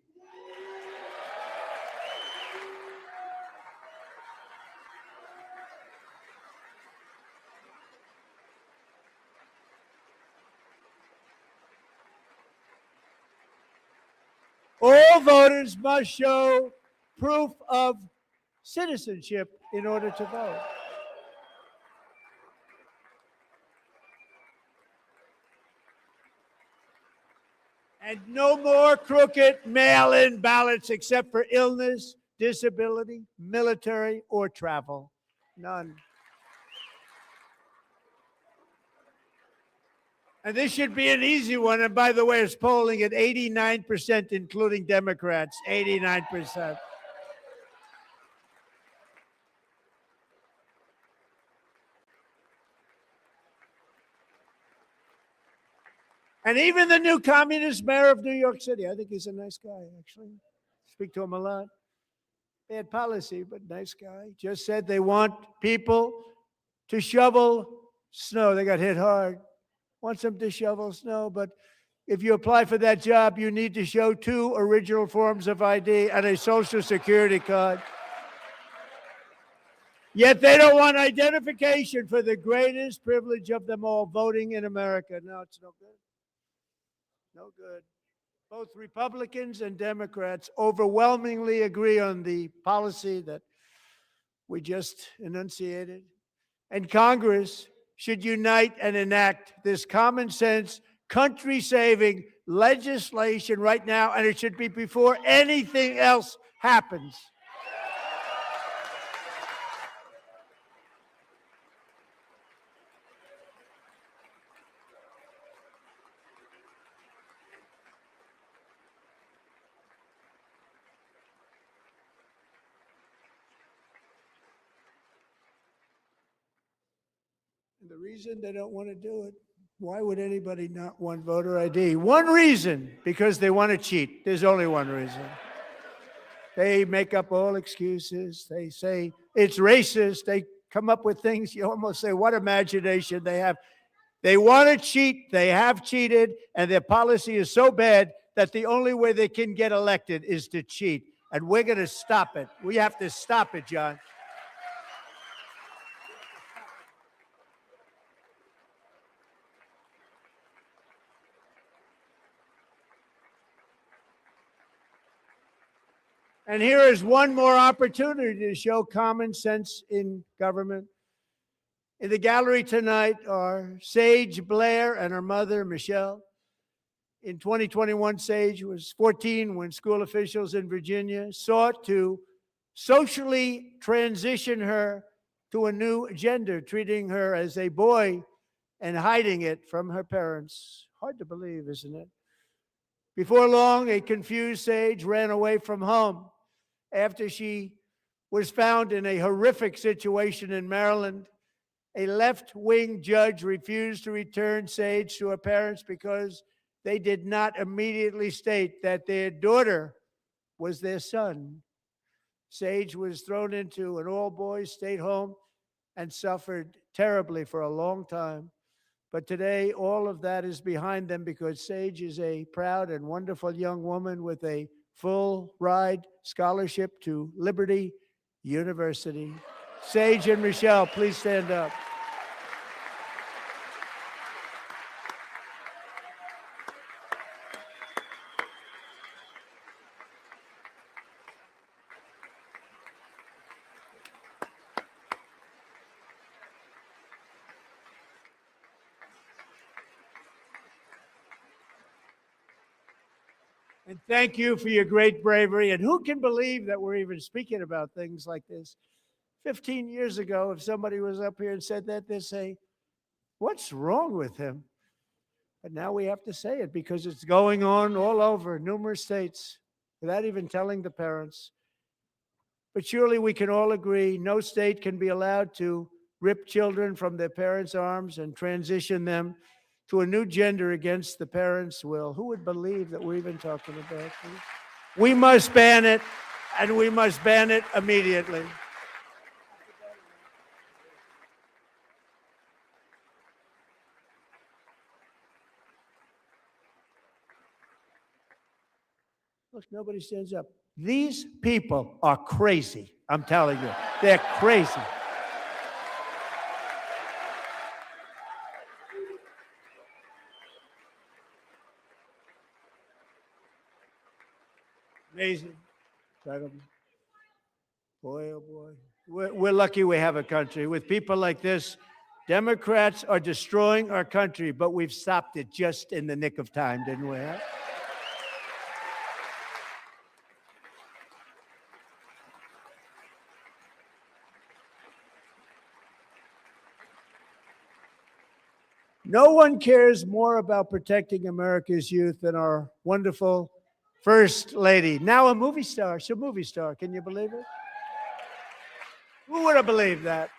All voters must show proof of citizenship in order to vote. And no more crooked mail-in ballots except for illness, disability, military, or travel. None. And this should be an easy one. And by the way, it's polling at 89%, including Democrats, 89%. And even the new communist mayor of New York City, I think he's a nice guy, actually. Speak to him a lot. Bad policy, but nice guy. Just said they want people to shovel snow. They got hit hard. Wants them to shovel snow, but if you apply for that job, you need to show 2 original forms of ID and a Social Security card. Yet they don't want identification for the greatest privilege of them all, voting in America. No, it's no good. No good. Both Republicans and Democrats overwhelmingly agree on the policy that we just enunciated. And Congress should unite and enact this common sense, country-saving legislation right now, and it should be before anything else happens. And the reason they don't want to do it, why would anybody not want voter ID? One reason, because they want to cheat. There's only one reason. They make up all excuses. They say it's racist. They come up with things you almost say, what imagination they have. They want to cheat. They have cheated. And their policy is so bad that the only way they can get elected is to cheat. And we're going to stop it. We have to stop it, John. And here is one more opportunity to show common sense in government. In the gallery tonight are Sage Blair and her mother, Michelle. In 2021, Sage was 14 when school officials in Virginia sought to socially transition her to a new gender, treating her as a boy and hiding it from her parents. Hard to believe, isn't it? Before long, a confused Sage ran away from home after she was found in a horrific situation in Maryland A left-wing judge refused to return Sage to her parents because they did not immediately state that their daughter was their son. Sage was thrown into an all-boys state home and suffered terribly for a long time. But today, all of that is behind them because Sage is a proud and wonderful young woman with a full ride scholarship to Liberty University. Sage and Michelle, please stand up. And thank you for your great bravery. And who can believe that we're even speaking about things like this? 15 years ago, if somebody was up here and said that, they'd say, what's wrong with him? But now we have to say it because it's going on all over numerous states without even telling the parents. But surely we can all agree no state can be allowed to rip children from their parents' arms and transition them to a new gender against the parents' will. Who would believe that we're even talking about this? We must ban it, and we must ban it immediately. Look, nobody stands up. These people are crazy. I'm telling you, they're crazy. Amazing. Incredible. Boy, oh boy. We're lucky we have a country. With people like this, Democrats are destroying our country, but we've stopped it just in the nick of time, didn't we? Huh? No one cares more about protecting America's youth than our wonderful First Lady, now a movie star. She's a movie star. Can you believe it? Who would have believed that?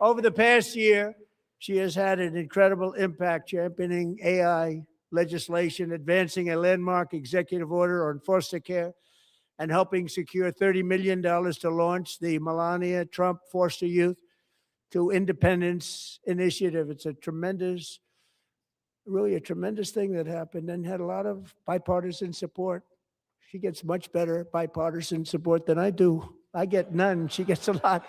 Over the past year, she has had an incredible impact championing AI legislation, advancing a landmark executive order on foster care, and helping secure $30 million to launch the Melania Trump Foster Youth to Independence Initiative. It's a tremendous, really a tremendous thing that happened and had a lot of bipartisan support. She gets much better bipartisan support than I do. I get none. She gets a lot.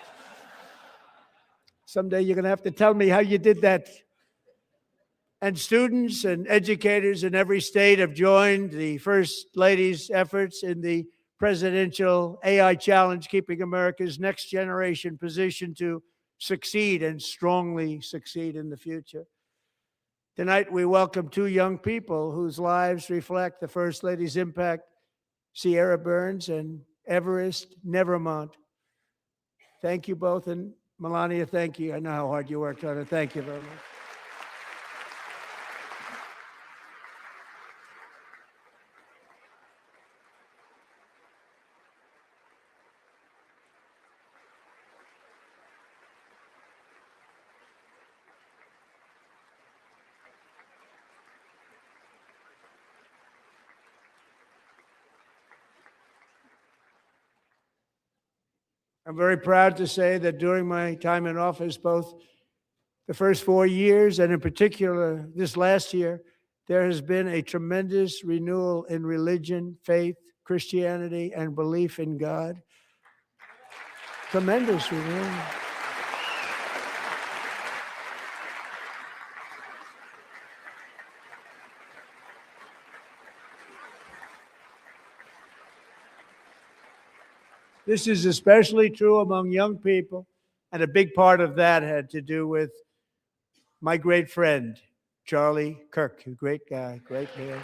Someday you're going to have to tell me how you did that. And students and educators in every state have joined the First Lady's efforts in the presidential AI challenge, keeping America's next generation positioned to succeed and strongly succeed in the future. Tonight, we welcome two young people whose lives reflect the First Lady's impact, Sierra Burns and Everest Nevermont. Thank you both, and Melania, thank you. I know how hard you worked on it. Thank you very much. I'm very proud to say that during my time in office, both the first 4 years and in particular this last year, there has been a tremendous renewal in religion, faith, Christianity, and belief in God. Tremendous renewal. This is especially true among young people, and a big part of that had to do with my great friend, Charlie Kirk, a great guy, great man.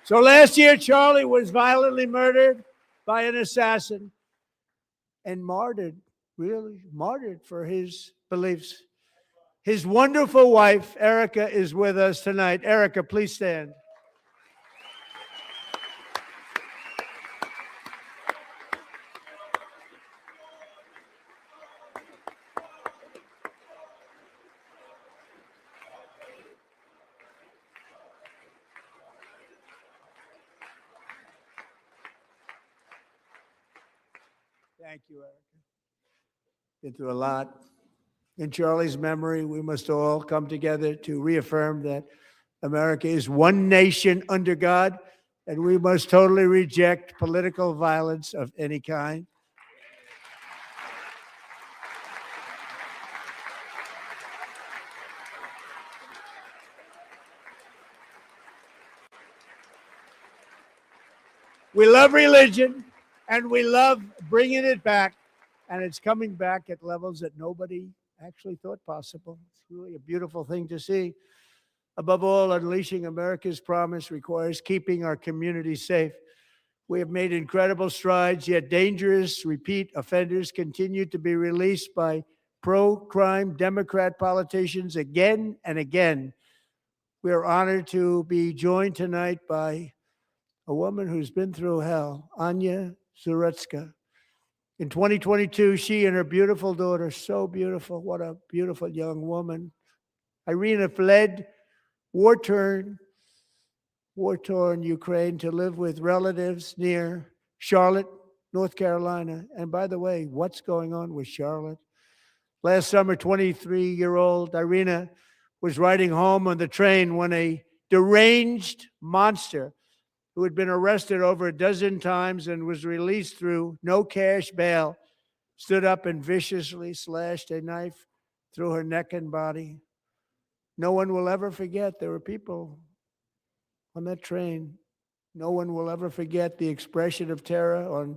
So last year, Charlie was violently murdered by an assassin and martyred, really martyred for his beliefs. His wonderful wife, Erica, is with us tonight. Erica, please stand. Thank you, Erica. Been through a lot. In Charlie's memory, we must all come together to reaffirm that America is one nation under God, and we must totally reject political violence of any kind. We love religion, and we love bringing it back, and it's coming back at levels that nobody actually thought possible. It's really a beautiful thing to see. Above all, unleashing America's promise requires keeping our communities safe. We have made incredible strides, yet dangerous repeat offenders continue to be released by pro-crime Democrat politicians again and again. We are honored to be joined tonight by a woman who's been through hell, Anya Zarutska. In 2022, she and her beautiful daughter, so beautiful, what a beautiful young woman, Irina, fled war-torn Ukraine to live with relatives near Charlotte, North Carolina. And by the way, what's going on with Charlotte? Last summer, 23-year-old Irina was riding home on the train when a deranged monster who had been arrested over a dozen times and was released through no cash bail, stood up and viciously slashed a knife through her neck and body. No one will ever forget there were people on that train. No one will ever forget the expression of terror on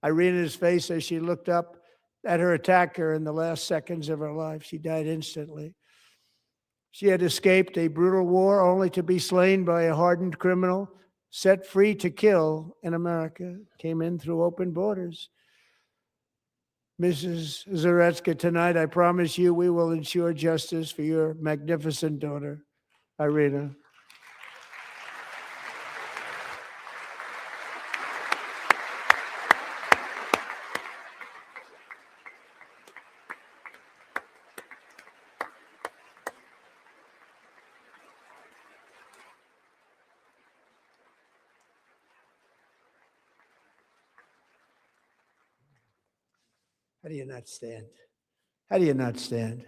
Irina's face as she looked up at her attacker in the last seconds of her life. She died instantly. She had escaped a brutal war only to be slain by a hardened criminal, set free to kill in America, came in through open borders. Mrs. Zarutska, tonight I promise you we will ensure justice for your magnificent daughter, Irina. How do you not stand? How do you not stand?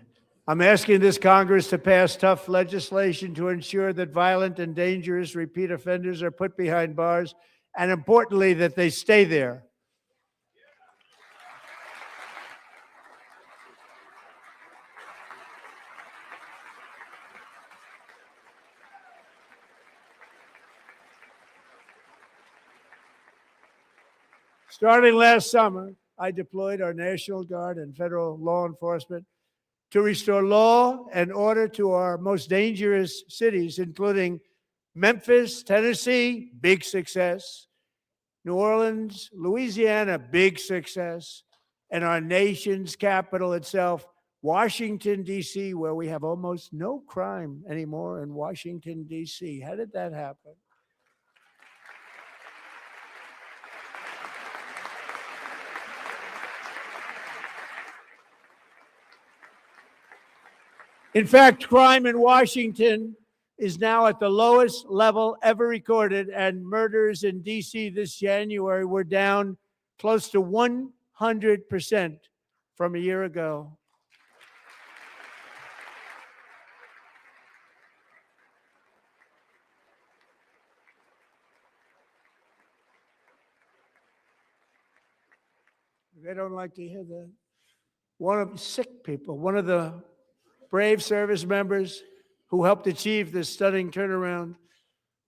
I'm asking this Congress to pass tough legislation to ensure that violent and dangerous repeat offenders are put behind bars, and importantly, that they stay there. Starting last summer, I deployed our National Guard and federal law enforcement to restore law and order to our most dangerous cities, including Memphis, Tennessee, big success, New Orleans, Louisiana, big success, and our nation's capital itself, Washington, D.C., where we have almost no crime anymore in Washington, D.C. How did that happen? In fact, crime in Washington is now at the lowest level ever recorded, and murders in D.C. this January were down close to 100% from a year ago. They don't like to hear that. One of the brave service members who helped achieve this stunning turnaround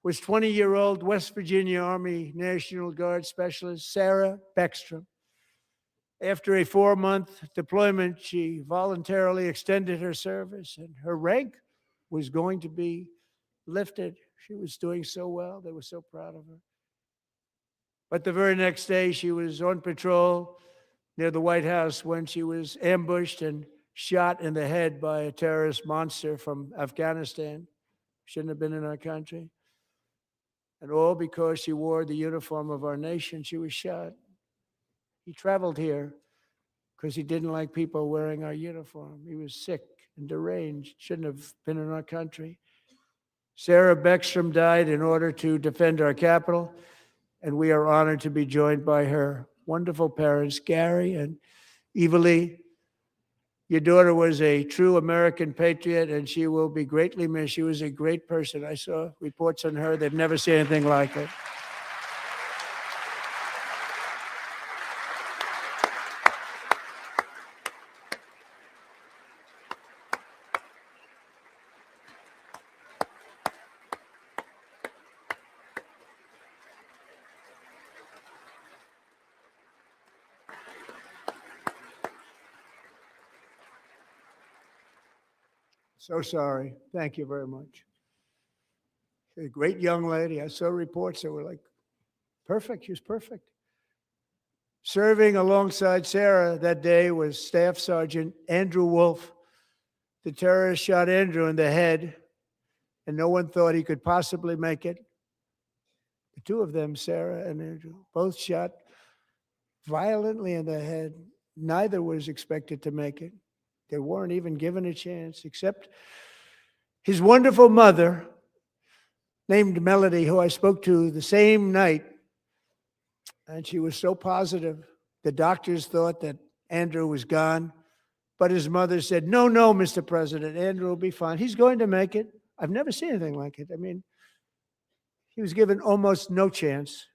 was 20-year-old West Virginia Army National Guard Specialist Sarah Beckstrom. After a 4-month deployment, she voluntarily extended her service, and her rank was going to be lifted. She was doing so well. They were so proud of her. But the very next day, she was on patrol near the White House when she was ambushed and shot in the head by a terrorist monster from Afghanistan. Shouldn't have been in our country. And all because she wore the uniform of our nation, she was shot. He traveled here because he didn't like people wearing our uniform. He was sick and deranged, shouldn't have been in our country. Sarah Beckstrom died in order to defend our capital, and we are honored to be joined by her wonderful parents, Gary and Evalie. Your daughter was a true American patriot, and she will be greatly missed. She was a great person. I saw reports on her. They've never seen anything like it. So sorry. Thank you very much. She's a great young lady. I saw reports that were like, perfect. She was perfect. Serving alongside Sarah that day was Staff Sergeant Andrew Wolf. The terrorist shot Andrew in the head, and no one thought he could possibly make it. The two of them, Sarah and Andrew, both shot violently in the head. Neither was expected to make it. They weren't even given a chance, except his wonderful mother, named Melody, who I spoke to the same night. And she was so positive. The doctors thought that Andrew was gone. But his mother said, no, Mr. President, Andrew will be fine. He's going to make it. I've never seen anything like it. I mean, he was given almost no chance.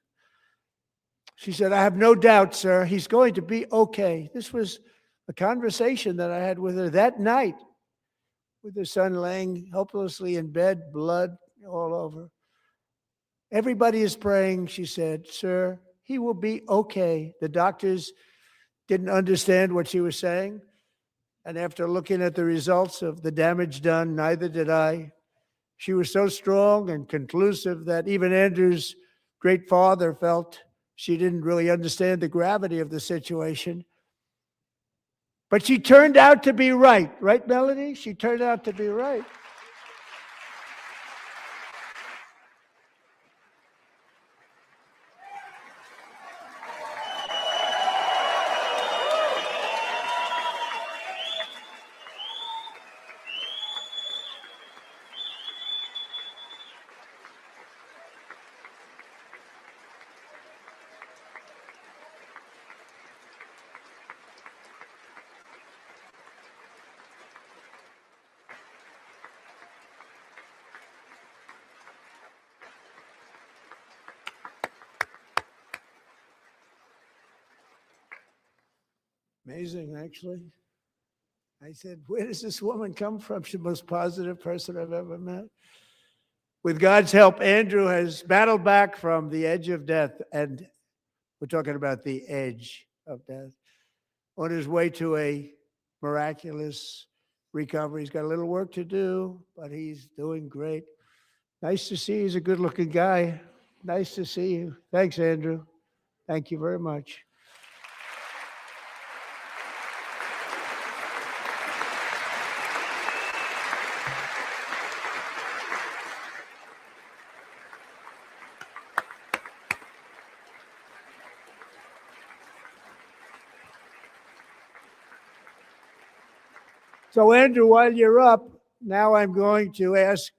She said, I have no doubt, sir, he's going to be okay. This was a conversation that I had with her that night, with her son laying helplessly in bed, blood all over. Everybody is praying, she said, sir, he will be okay. The doctors didn't understand what she was saying. And after looking at the results of the damage done, neither did I. She was so strong and conclusive that even Andrew's great father felt she didn't really understand the gravity of the situation. But she turned out to be right. Right, Melody? She turned out to be right. Amazing, actually. I said, where does this woman come from? She's the most positive person I've ever met. With God's help, Andrew has battled back from the edge of death, and we're talking about the edge of death, on his way to a miraculous recovery. He's got a little work to do, but he's doing great. Nice to see you. He's a good-looking guy. Nice to see you. Thanks, Andrew. Thank you very much. So, Andrew, while you're up, now I'm going to ask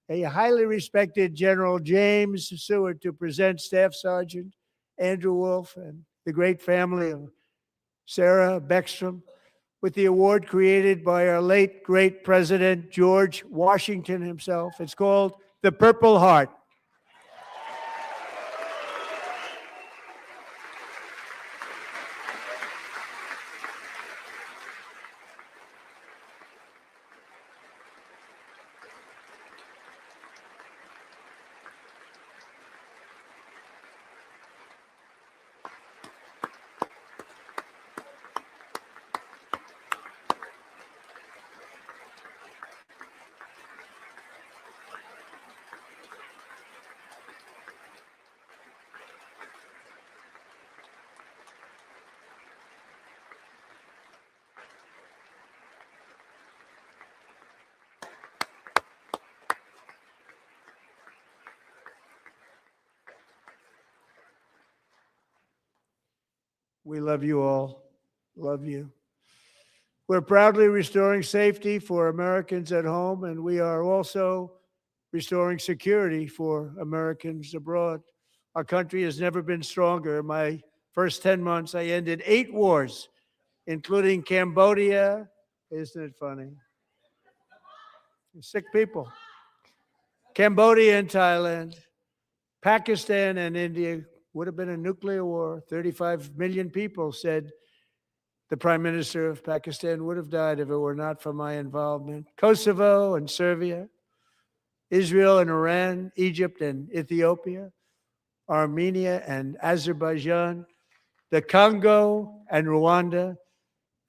a highly respected General James Seward to present Staff Sergeant Andrew Wolf and the great family of Sarah Beckstrom with the award created by our late, great President George Washington himself. It's called the Purple Heart. We love you all. Love you. We're proudly restoring safety for Americans at home, and we are also restoring security for Americans abroad. Our country has never been stronger. My first 10 months, I ended 8 wars, including Cambodia. Isn't it funny? Sick people. Cambodia and Thailand, Pakistan and India would have been a nuclear war. 35 million people said the Prime Minister of Pakistan would have died if it were not for my involvement. Kosovo and Serbia, Israel and Iran, Egypt and Ethiopia, Armenia and Azerbaijan, the Congo and Rwanda,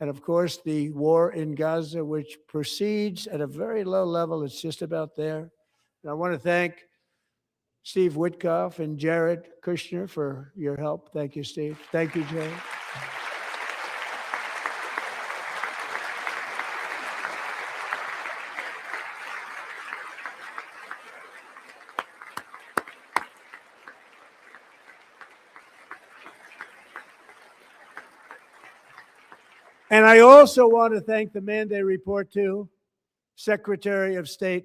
and of course the war in Gaza, which proceeds at a very low level. It's just about there. And I want to thank Steve Witkoff and Jared Kushner for your help. Thank you, Steve. Thank you, Jared. And I also want to thank the man they report to, Secretary of State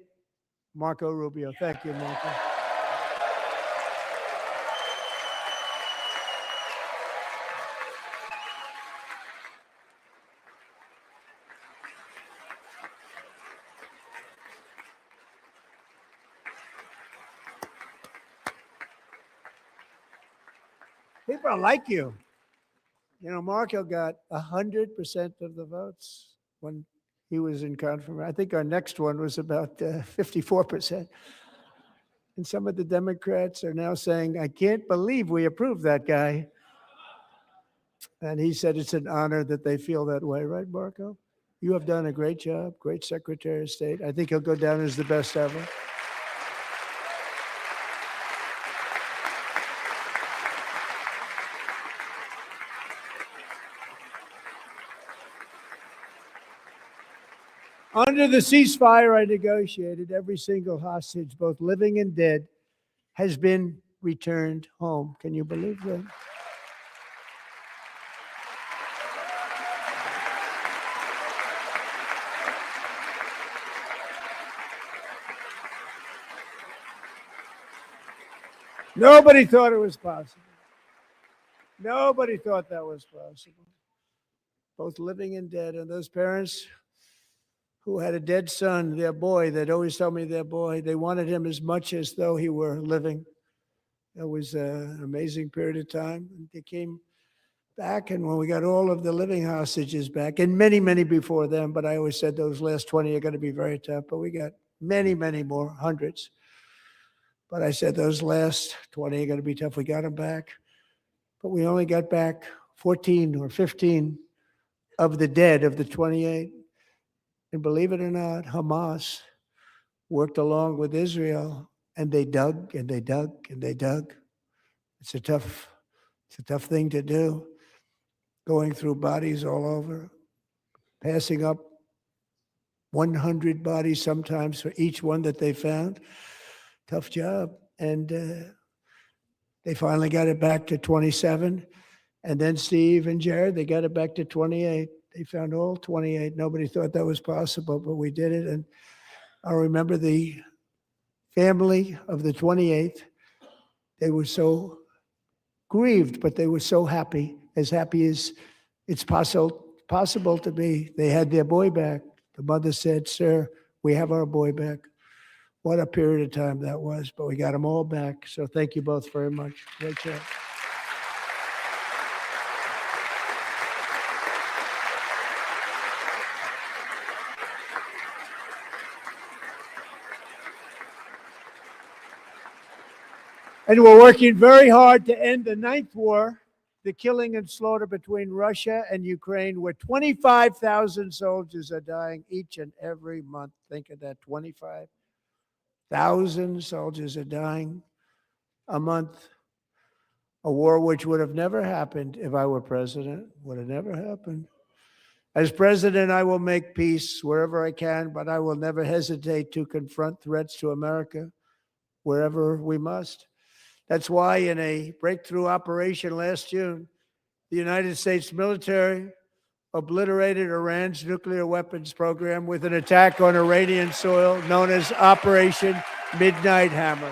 Marco Rubio. Thank you, Marco. People like you. You know, Marco got 100% of the votes when he was in confirmation. I think our next one was about 54%. And some of the Democrats are now saying, I can't believe we approved that guy. And he said it's an honor that they feel that way, right, Marco? You have done a great job, great Secretary of State. I think he'll go down as the best ever. Under the ceasefire I negotiated, every single hostage, both living and dead, has been returned home. Can you believe that? Nobody thought it was possible. Nobody thought that was possible. Both living and dead. And those parents who had a dead son, their boy, they'd always tell me their boy, they wanted him as much as though he were living. It was an amazing period of time. They came back, and when we got all of the living hostages back, and many, many before them, but I always said those last 20 are going to be very tough, but we got many, many more, hundreds. But I said those last 20 are going to be tough. We got them back, but we only got back 14 or 15 of the dead of the 28. And believe it or not, Hamas worked along with Israel, and they dug and they dug and they dug. It's a tough thing to do, going through bodies all over, passing up 100 bodies sometimes for each one that they found. Tough job. And they finally got it back to 27. And then Steve and Jared, they got it back to 28. They found all 28. Nobody thought that was possible, but we did it. And I remember the family of the 28th. They were so grieved, but they were so happy as it's possible to be. They had their boy back. The mother said, "Sir, we have our boy back." What a period of time that was, but we got them all back. So thank you both very much. Great job. And we're working very hard to end the 9th war, the killing and slaughter between Russia and Ukraine, where 25,000 soldiers are dying each and every month. Think of that, 25,000 soldiers are dying a month. A war which would have never happened if I were president, would have never happened. As president, I will make peace wherever I can, but I will never hesitate to confront threats to America wherever we must. That's why in a breakthrough operation last June, the United States military obliterated Iran's nuclear weapons program with an attack on Iranian soil known as Operation Midnight Hammer.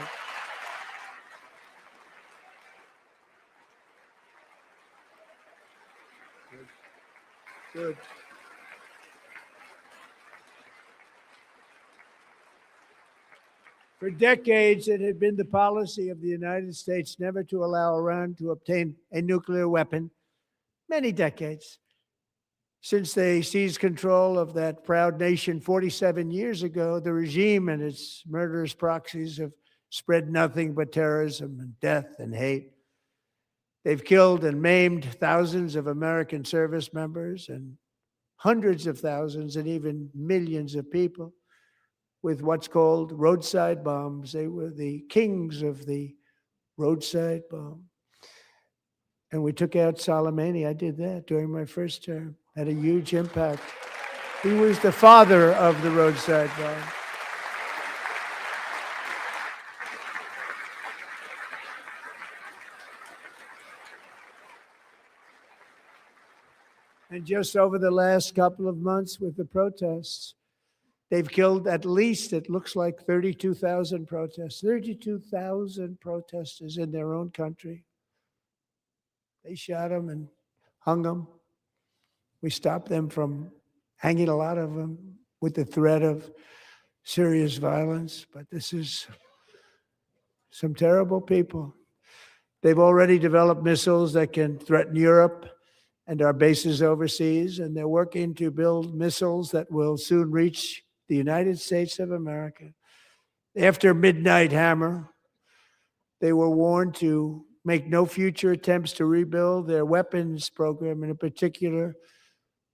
Good. For decades, it had been the policy of the United States never to allow Iran to obtain a nuclear weapon. Many decades. Since they seized control of that proud nation 47 years ago, the regime and its murderous proxies have spread nothing but terrorism and death and hate. They've killed and maimed thousands of American service members and hundreds of thousands and even millions of people with what's called roadside bombs. They were the kings of the roadside bomb. And we took out Soleimani. I did that during my first term. Had a huge impact. He was the father of the roadside bomb. And just over the last couple of months with the protests, they've killed at least, it looks like 32,000 protests, 32,000 protesters in their own country. They shot them and hung them. We stopped them from hanging a lot of them with the threat of serious violence. But this is some terrible people. They've already developed missiles that can threaten Europe and our bases overseas, and they're working to build missiles that will soon reach the United States of America. After Midnight Hammer, they were warned to make no future attempts to rebuild their weapons program, and in particular,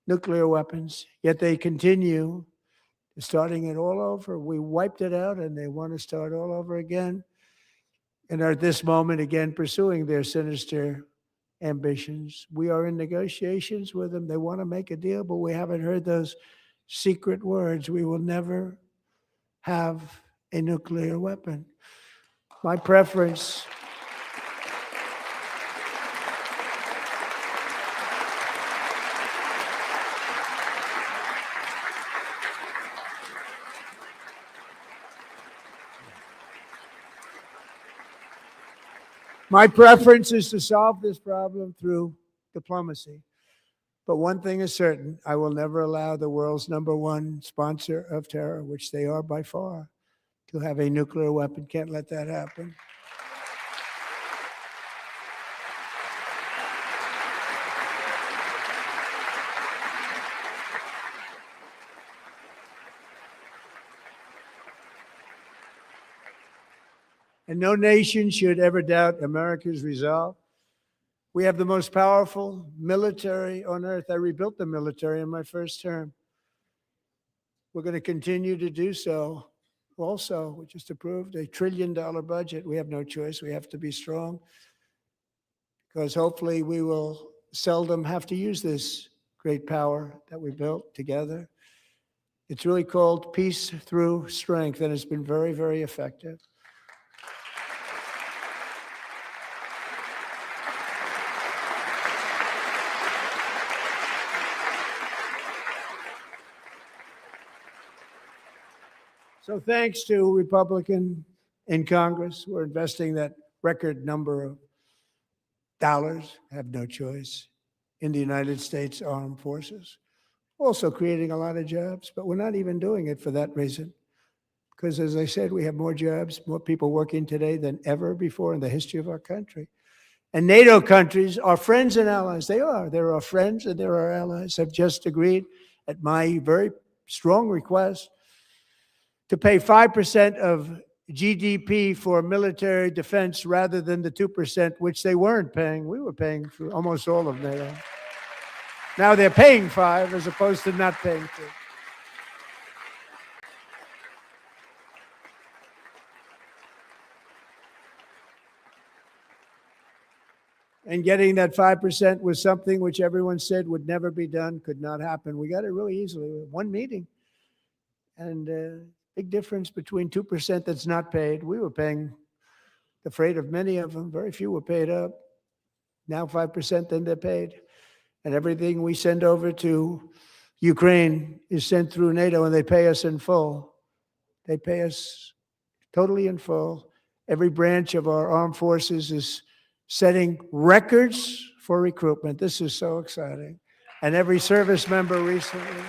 nuclear weapons. Yet they continue starting it all over. We wiped it out, and they want to start all over again, and are at this moment again pursuing their sinister ambitions. We are in negotiations with them. They want to make a deal, but we haven't heard those secret words. We will never have a nuclear weapon. My preference is to solve this problem through diplomacy. But one thing is certain, I will never allow the world's #1 sponsor of terror, which they are by far, to have a nuclear weapon. Can't let that happen. And no nation should ever doubt America's resolve. We have the most powerful military on earth. I rebuilt the military in my first term. We're going to continue to do so. Also, we just approved a $1 trillion budget. We have no choice. We have to be strong because hopefully we will seldom have to use this great power that we built together. It's really called peace through strength, and it's been very, very effective. So thanks to Republicans in Congress, we're investing that record number of dollars, have no choice, in the United States Armed Forces. Also creating a lot of jobs, but we're not even doing it for that reason. Because as I said, we have more jobs, more people working today than ever before in the history of our country. And NATO countries are friends and allies. They are. They're our friends and they're our allies. Have just agreed at my very strong request to pay 5% of GDP for military defense rather than the 2%, which they weren't paying. We were paying for almost all of NATO. Now they're paying 5 as opposed to not paying 2. And getting that 5% was something which everyone said would never be done, could not happen. We got it really easily. One meeting. And big difference between 2% that's not paid. We were paying the freight of many of them. Very few were paid up. Now 5%, then they're paid. And everything we send over to Ukraine is sent through NATO, and they pay us in full. They pay us totally in full. Every branch of our armed forces is setting records for recruitment. This is so exciting. and every service member recently.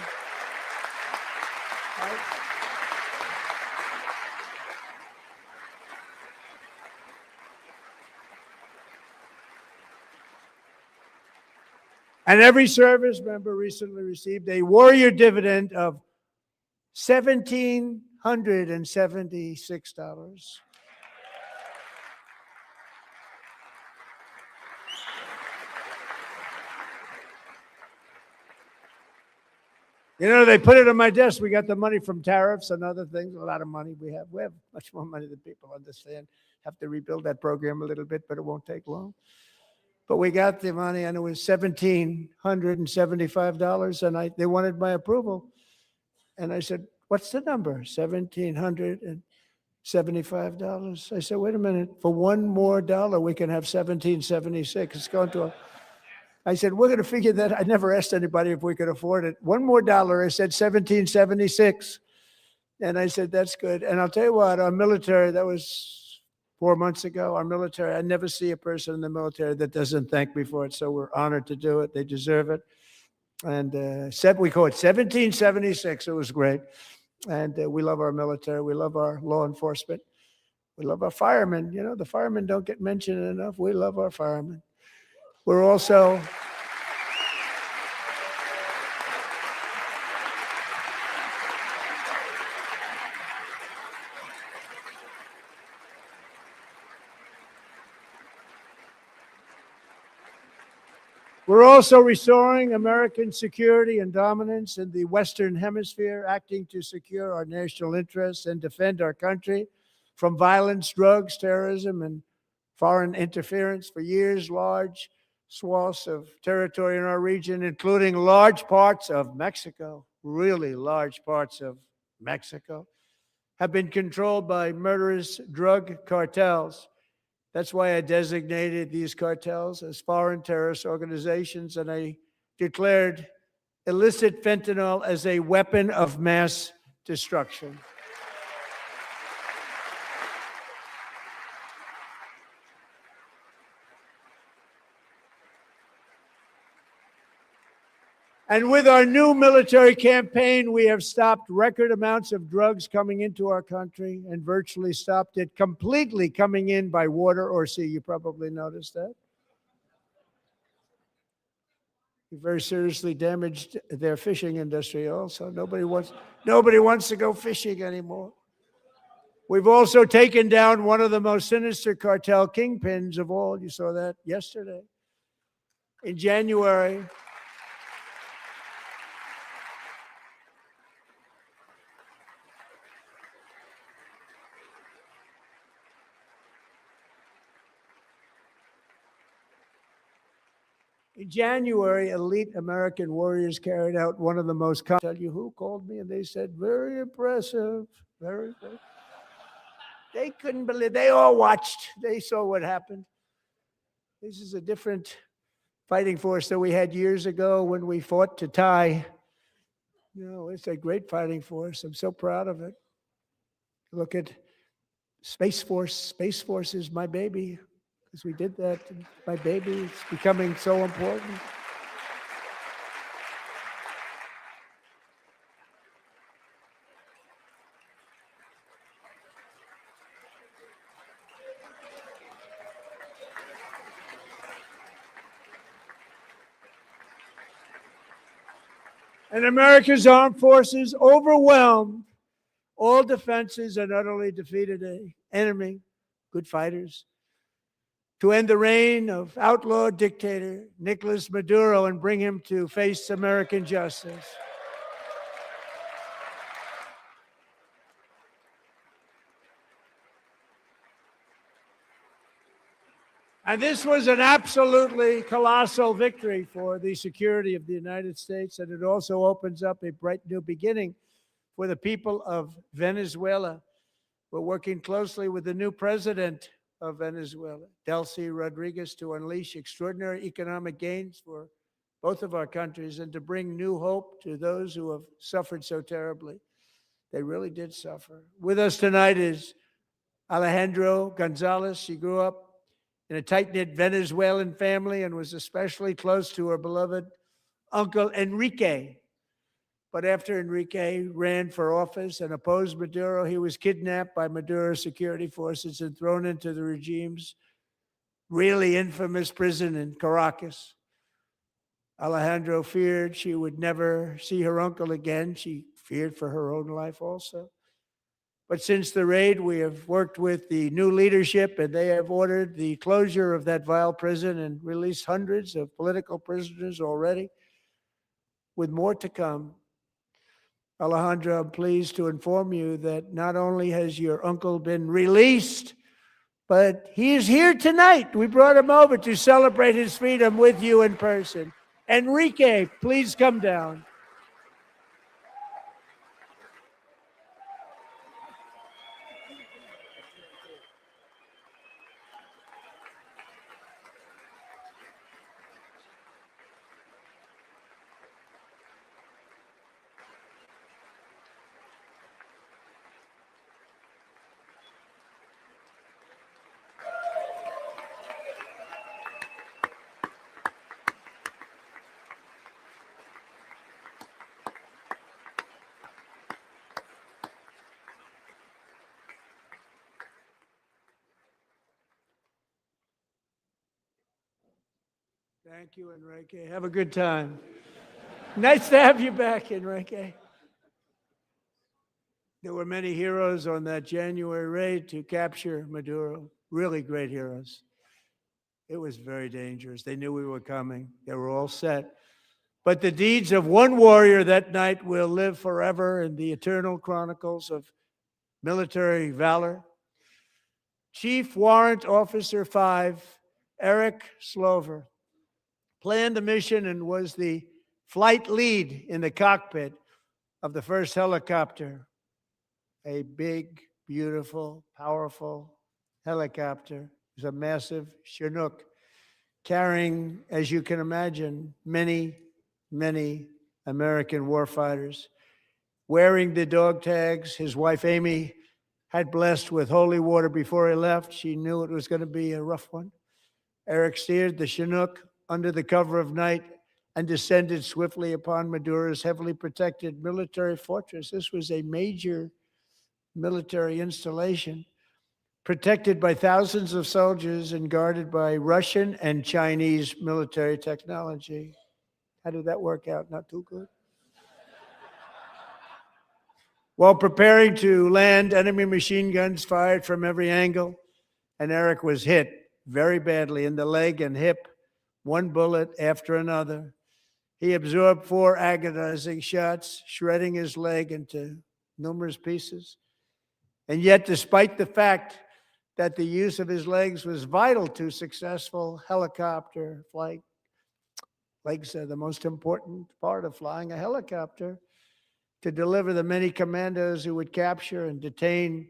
And every service member recently received a warrior dividend of $1,776. You know, they put it on my desk. We got the money from tariffs and other things, a lot of money we have. We have much more money than people understand. Have to rebuild that program a little bit, but it won't take long. But we got the money, and it was $1,775, and they wanted my approval. And I said, what's the number? $1,775. I said, wait a minute, for one more dollar, we can have $1,776. It's going to I said, we're going to figure that. I never asked anybody if we could afford it. One more dollar, I said $1,776. And I said, that's good. And I'll tell you what, our military, that was 4 months ago, our military, I never see a person in the military that doesn't thank me for it. So we're honored to do it. They deserve it. And we call it 1776. It was great. And we love our military. We love our law enforcement. We love our firemen. You know, the firemen don't get mentioned enough. We love our firemen. We're also restoring American security and dominance in the Western Hemisphere, acting to secure our national interests and defend our country from violence, drugs, terrorism, and foreign interference. For years, large swaths of territory in our region, including large parts of Mexico, really large parts of Mexico, have been controlled by murderous drug cartels. That's why I designated these cartels as foreign terrorist organizations, and I declared illicit fentanyl as a weapon of mass destruction. And with our new military campaign, we have stopped record amounts of drugs coming into our country and virtually stopped it completely coming in by water or sea. You probably noticed that. We very seriously damaged their fishing industry also. Nobody wants to go fishing anymore. We've also taken down one of the most sinister cartel kingpins of all. You saw that yesterday. In January, elite American warriors carried out one of the most. Tell you who called me, and they said, very impressive, very impressive. They couldn't believe. They all watched. They saw what happened. This is a different fighting force that we had years ago when we fought to tie. You know, it's a great fighting force. I'm so proud of it. Look at Space Force. Space Force is my baby. Because we did that, my baby is becoming so important. And America's armed forces overwhelmed all defenses and utterly defeated an enemy, good fighters, to end the reign of outlaw dictator Nicolas Maduro and bring him to face American justice. And this was an absolutely colossal victory for the security of the United States, and it also opens up a bright new beginning for the people of Venezuela. We're working closely with the new president of Venezuela, Delcy Rodriguez, to unleash extraordinary economic gains for both of our countries and to bring new hope to those who have suffered so terribly. They really did suffer. With us tonight is Alejandro Gonzalez. She grew up in a tight-knit Venezuelan family and was especially close to her beloved Uncle Enrique. But after Enrique ran for office and opposed Maduro, he was kidnapped by Maduro's security forces and thrown into the regime's really infamous prison in Caracas. Alejandro feared she would never see her uncle again. She feared for her own life also. But since the raid, we have worked with the new leadership, and they have ordered the closure of that vile prison and released hundreds of political prisoners already, with more to come. Alejandro, I'm pleased to inform you that not only has your uncle been released, but he is here tonight. We brought him over to celebrate his freedom with you in person. Enrique, please come down. Thank you, Enrique. Have a good time. Nice to have you back, Enrique. There were many heroes on that January raid to capture Maduro, really great heroes. It was very dangerous. They knew we were coming. They were all set. But the deeds of one warrior that night will live forever in the eternal chronicles of military valor. Chief Warrant Officer 5, Eric Slover, planned the mission and was the flight lead in the cockpit of the first helicopter, a big, beautiful, powerful helicopter. It was a massive Chinook carrying, as you can imagine, many, many American warfighters. Wearing the dog tags, his wife Amy had blessed with holy water before he left. She knew it was going to be a rough one. Eric steered the Chinook under the cover of night and descended swiftly upon Maduro's heavily protected military fortress. This was a major military installation, protected by thousands of soldiers and guarded by Russian and Chinese military technology. How did that work out? Not too good. While preparing to land, enemy machine guns fired from every angle, and Eric was hit very badly in the leg and hip, one bullet after another. He absorbed 4 agonizing shots, shredding his leg into numerous pieces. And yet, despite the fact that the use of his legs was vital to successful helicopter flight, legs are the most important part of flying a helicopter, to deliver the many commandos who would capture and detain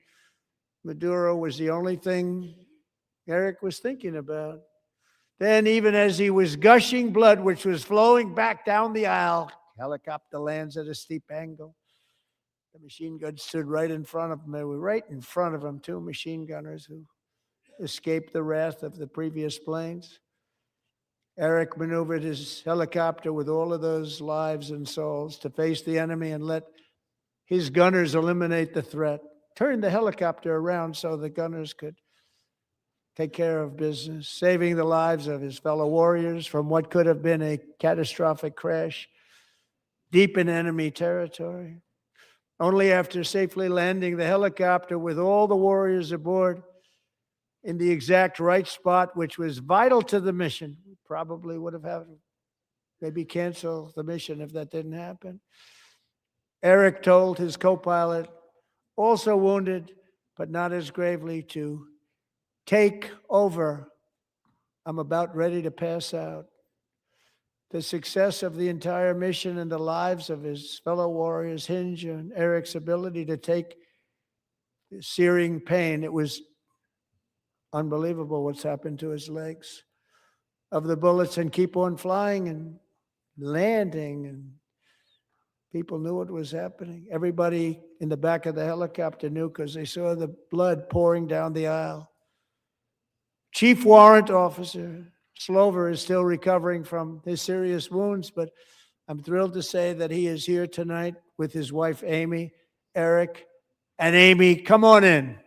Maduro was the only thing Eric was thinking about. Then, even as he was gushing blood, which was flowing back down the aisle, helicopter lands at a steep angle. The machine gun stood right in front of him. They were right in front of him, 2 machine gunners who escaped the wrath of the previous planes. Eric maneuvered his helicopter with all of those lives and souls to face the enemy and let his gunners eliminate the threat. Turned the helicopter around so the gunners could take care of business, saving the lives of his fellow warriors from what could have been a catastrophic crash deep in enemy territory. Only after safely landing the helicopter with all the warriors aboard in the exact right spot, which was vital to the mission, probably would have had to maybe cancel the mission if that didn't happen. Eric told his co-pilot, also wounded, but not as gravely, to take over. I'm about ready to pass out. The success of the entire mission and the lives of his fellow warriors hinge on Eric's ability to take the searing pain. It was unbelievable what's happened to his legs of the bullets and keep on flying and landing, and people knew what was happening. Everybody in the back of the helicopter knew because they saw the blood pouring down the aisle. Chief Warrant Officer Slover is still recovering from his serious wounds, but I'm thrilled to say that he is here tonight with his wife, Amy, Eric, and Amy. Come on in.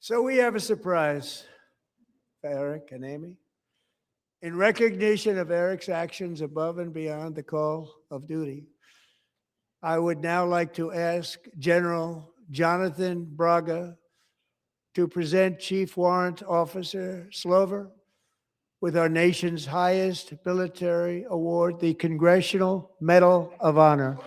So we have a surprise for Eric and Amy. In recognition of Eric's actions above and beyond the call of duty, I would now like to ask General Jonathan Braga to present Chief Warrant Officer Slover with our nation's highest military award, the Congressional Medal of Honor.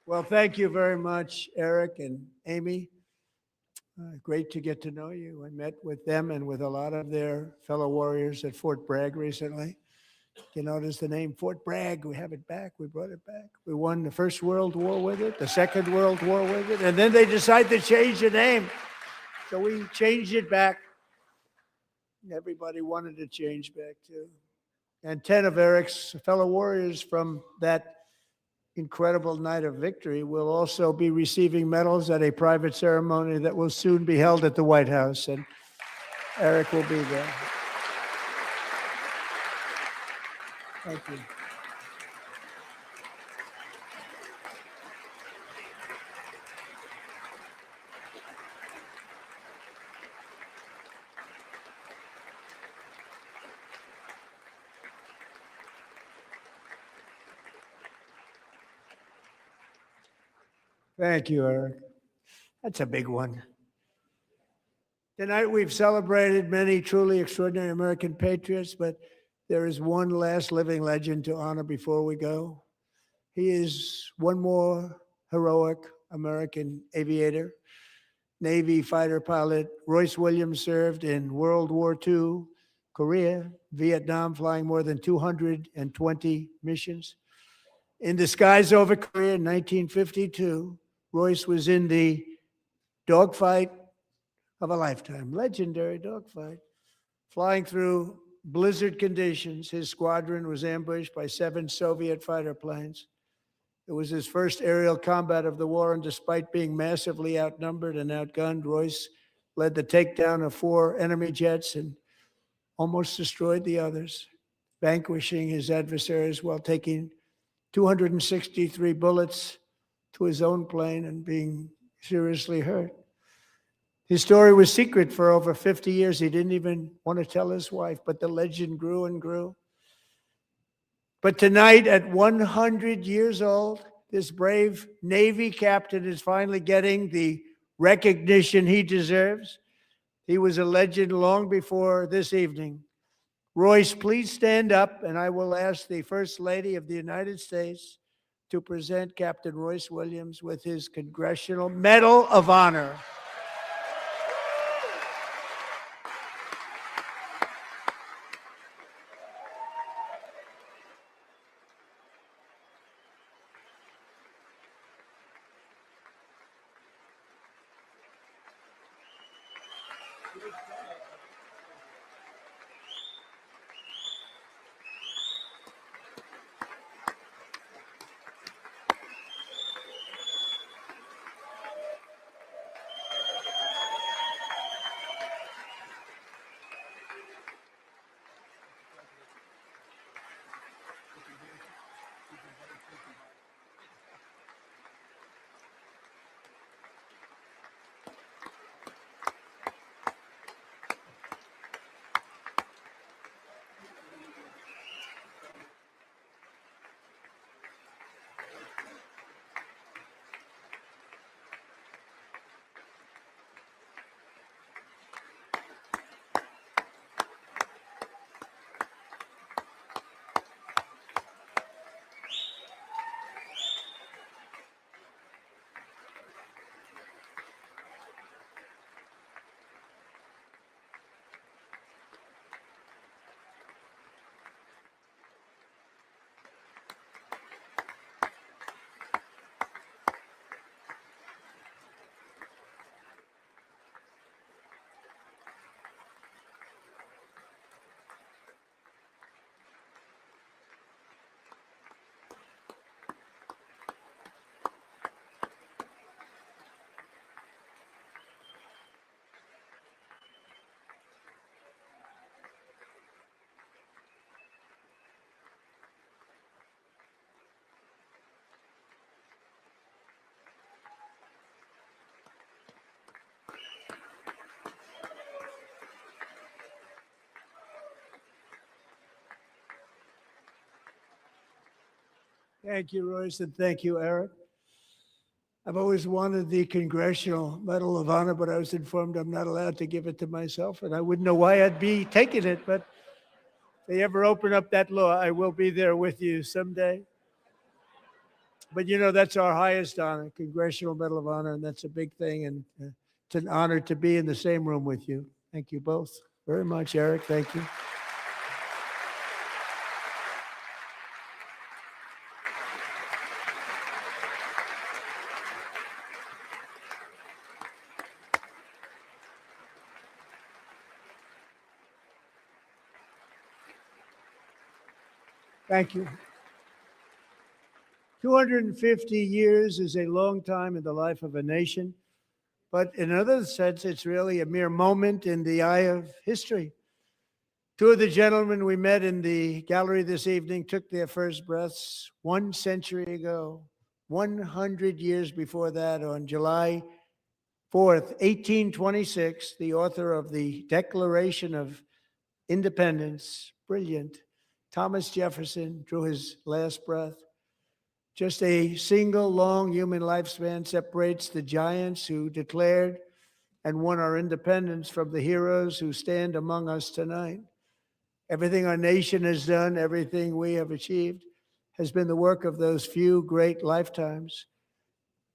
Well, thank you very much, Eric and Amy. Great to get to know you. I met with them and with a lot of their fellow warriors at Fort Bragg recently. You notice the name Fort Bragg, we have it back, we brought it back. We won the First World War with it, the Second World War with it, and then they decided to change the name. So we changed it back. Everybody wanted to change back too. And 10 of Eric's fellow warriors from that incredible night of victory will also be receiving medals at a private ceremony that will soon be held at the White House, and Eric will be there. Thank you. Thank you, Eric. That's a big one. Tonight we've celebrated many truly extraordinary American patriots, but there is one last living legend to honor before we go. He is one more heroic American aviator, Navy fighter pilot. Royce Williams served in World War II, Korea, Vietnam, flying more than 220 missions. In the skies over Korea in 1952, Royce was in the dogfight of a lifetime, legendary dogfight. Flying through blizzard conditions, his squadron was ambushed by 7 Soviet fighter planes. It was his first aerial combat of the war, and despite being massively outnumbered and outgunned, Royce led the takedown of 4 enemy jets and almost destroyed the others, vanquishing his adversaries while taking 263 bullets to his own plane and being seriously hurt. His story was secret for over 50 years. He didn't even want to tell his wife, but the legend grew and grew. But tonight, at 100 years old, this brave Navy captain is finally getting the recognition he deserves. He was a legend long before this evening. Royce, please stand up, and I will ask the First Lady of the United States to present Captain Royce Williams with his Congressional Medal of Honor. Thank you, Royce, and thank you, Eric. I've always wanted the Congressional Medal of Honor, but I was informed I'm not allowed to give it to myself, and I wouldn't know why I'd be taking it, but if they ever open up that law, I will be there with you someday. But you know, that's our highest honor, Congressional Medal of Honor, and that's a big thing, and it's an honor to be in the same room with you. Thank you both very much, Eric. Thank you. Thank you. 250 years is a long time in the life of a nation, but in another sense, it's really a mere moment in the eye of history. Two of the gentlemen we met in the gallery this evening took their first breaths 1 century ago, 100 years before that, on July 4th, 1826, the author of the Declaration of Independence, brilliant, Thomas Jefferson, drew his last breath. Just a single long human lifespan separates the giants who declared and won our independence from the heroes who stand among us tonight. Everything our nation has done, everything we have achieved, has been the work of those few great lifetimes.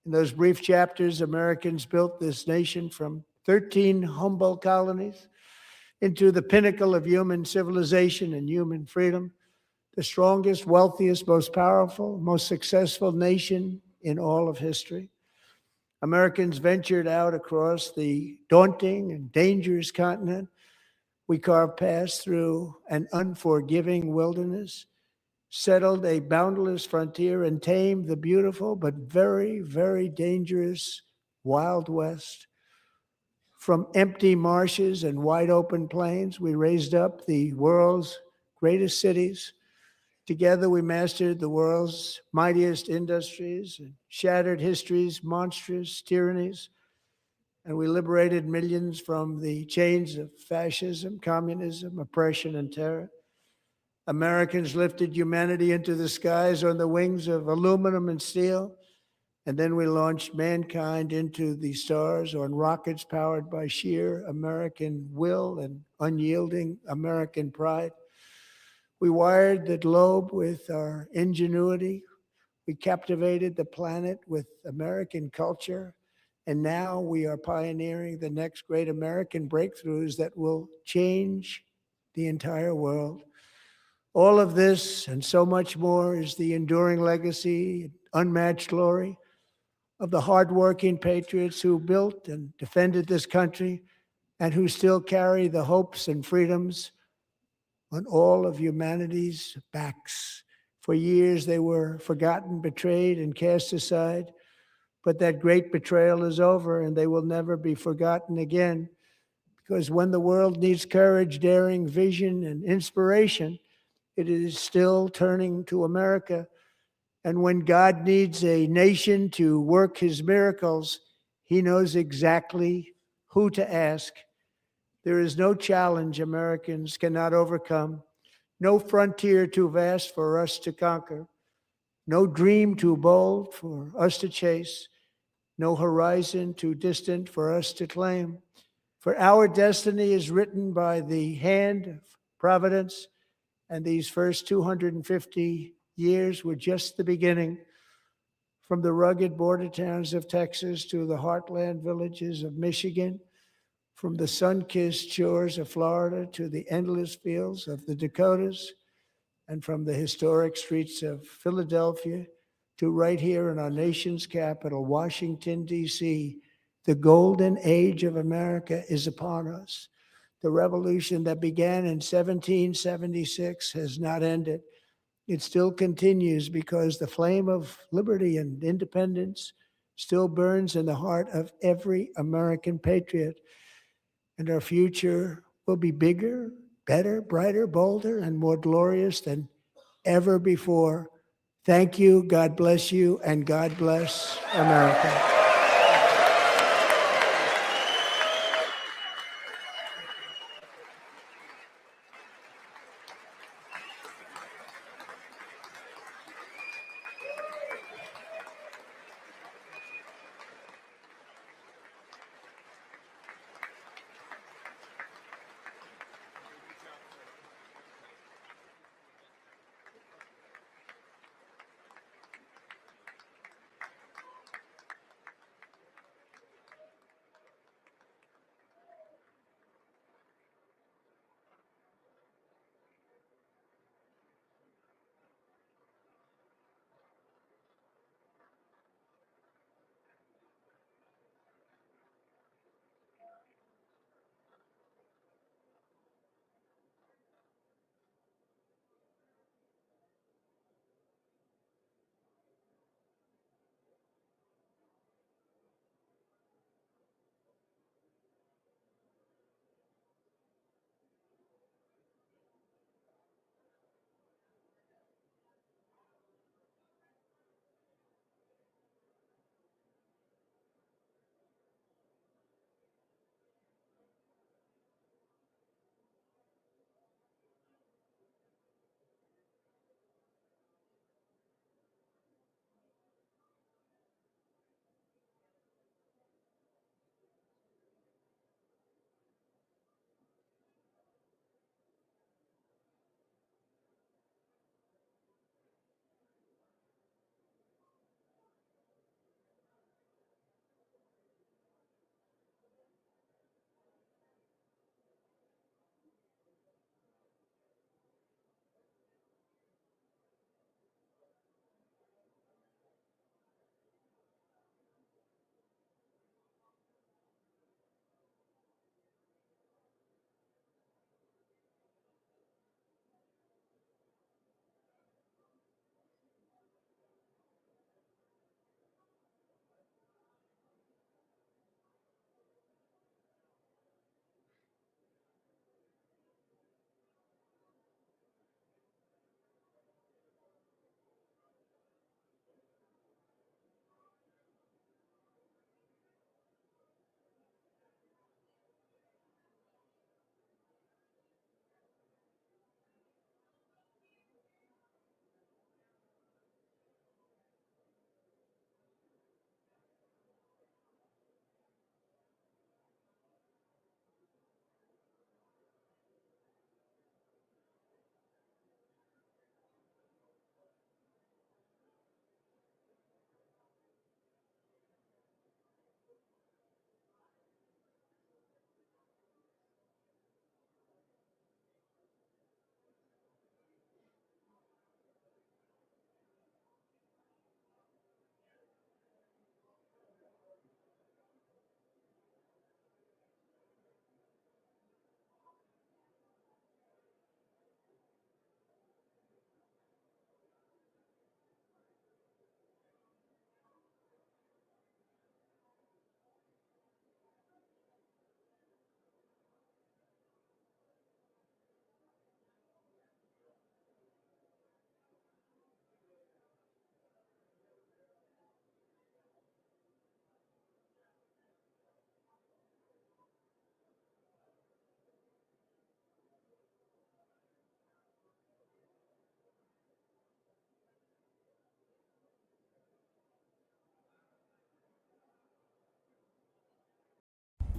In those brief chapters, Americans built this nation from 13 humble colonies into the pinnacle of human civilization and human freedom, the strongest, wealthiest, most powerful, most successful nation in all of history. Americans ventured out across the daunting and dangerous continent. We carved paths through an unforgiving wilderness, settled a boundless frontier, and tamed the beautiful but very, very dangerous Wild West. From empty marshes and wide open plains, we raised up the world's greatest cities. Together, we mastered the world's mightiest industries and shattered history's monstrous tyrannies. And we liberated millions from the chains of fascism, communism, oppression, and terror. Americans lifted humanity into the skies on the wings of aluminum and steel. And then we launched mankind into the stars on rockets powered by sheer American will and unyielding American pride. We wired the globe with our ingenuity. We captivated the planet with American culture. And now we are pioneering the next great American breakthroughs that will change the entire world. All of this and so much more is the enduring legacy, unmatched glory of the hardworking patriots who built and defended this country and who still carry the hopes and freedoms on all of humanity's backs. For years, they were forgotten, betrayed, and cast aside. But that great betrayal is over, and they will never be forgotten again. Because when the world needs courage, daring, vision, and inspiration, it is still turning to America. And when God needs a nation to work his miracles, he knows exactly who to ask. There is no challenge Americans cannot overcome, no frontier too vast for us to conquer, no dream too bold for us to chase, no horizon too distant for us to claim. For our destiny is written by the hand of providence, and these first 250 years were just the beginning. From the rugged border towns of Texas to the heartland villages of Michigan, from the sun-kissed shores of Florida to the endless fields of the Dakotas, and from the historic streets of Philadelphia to right here in our nation's capital, Washington, D.C., the golden age of America is upon us. The revolution that began in 1776 has not ended. It still continues because the flame of liberty and independence still burns in the heart of every American patriot. And our future will be bigger, better, brighter, bolder, and more glorious than ever before. Thank you, God bless you, and God bless America.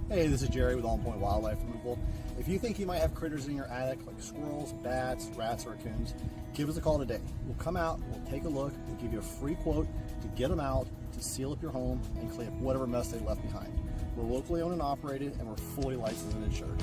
Hey, this is Jerry with On Point Wildlife Removal. If you think you might have critters in your attic like squirrels, bats, rats, or raccoons, give us a call today. We'll come out, we'll take a look, we'll give you a free quote to get them out, to seal up your home, and clean up whatever mess they left behind. We're locally owned and operated, and we're fully licensed and insured.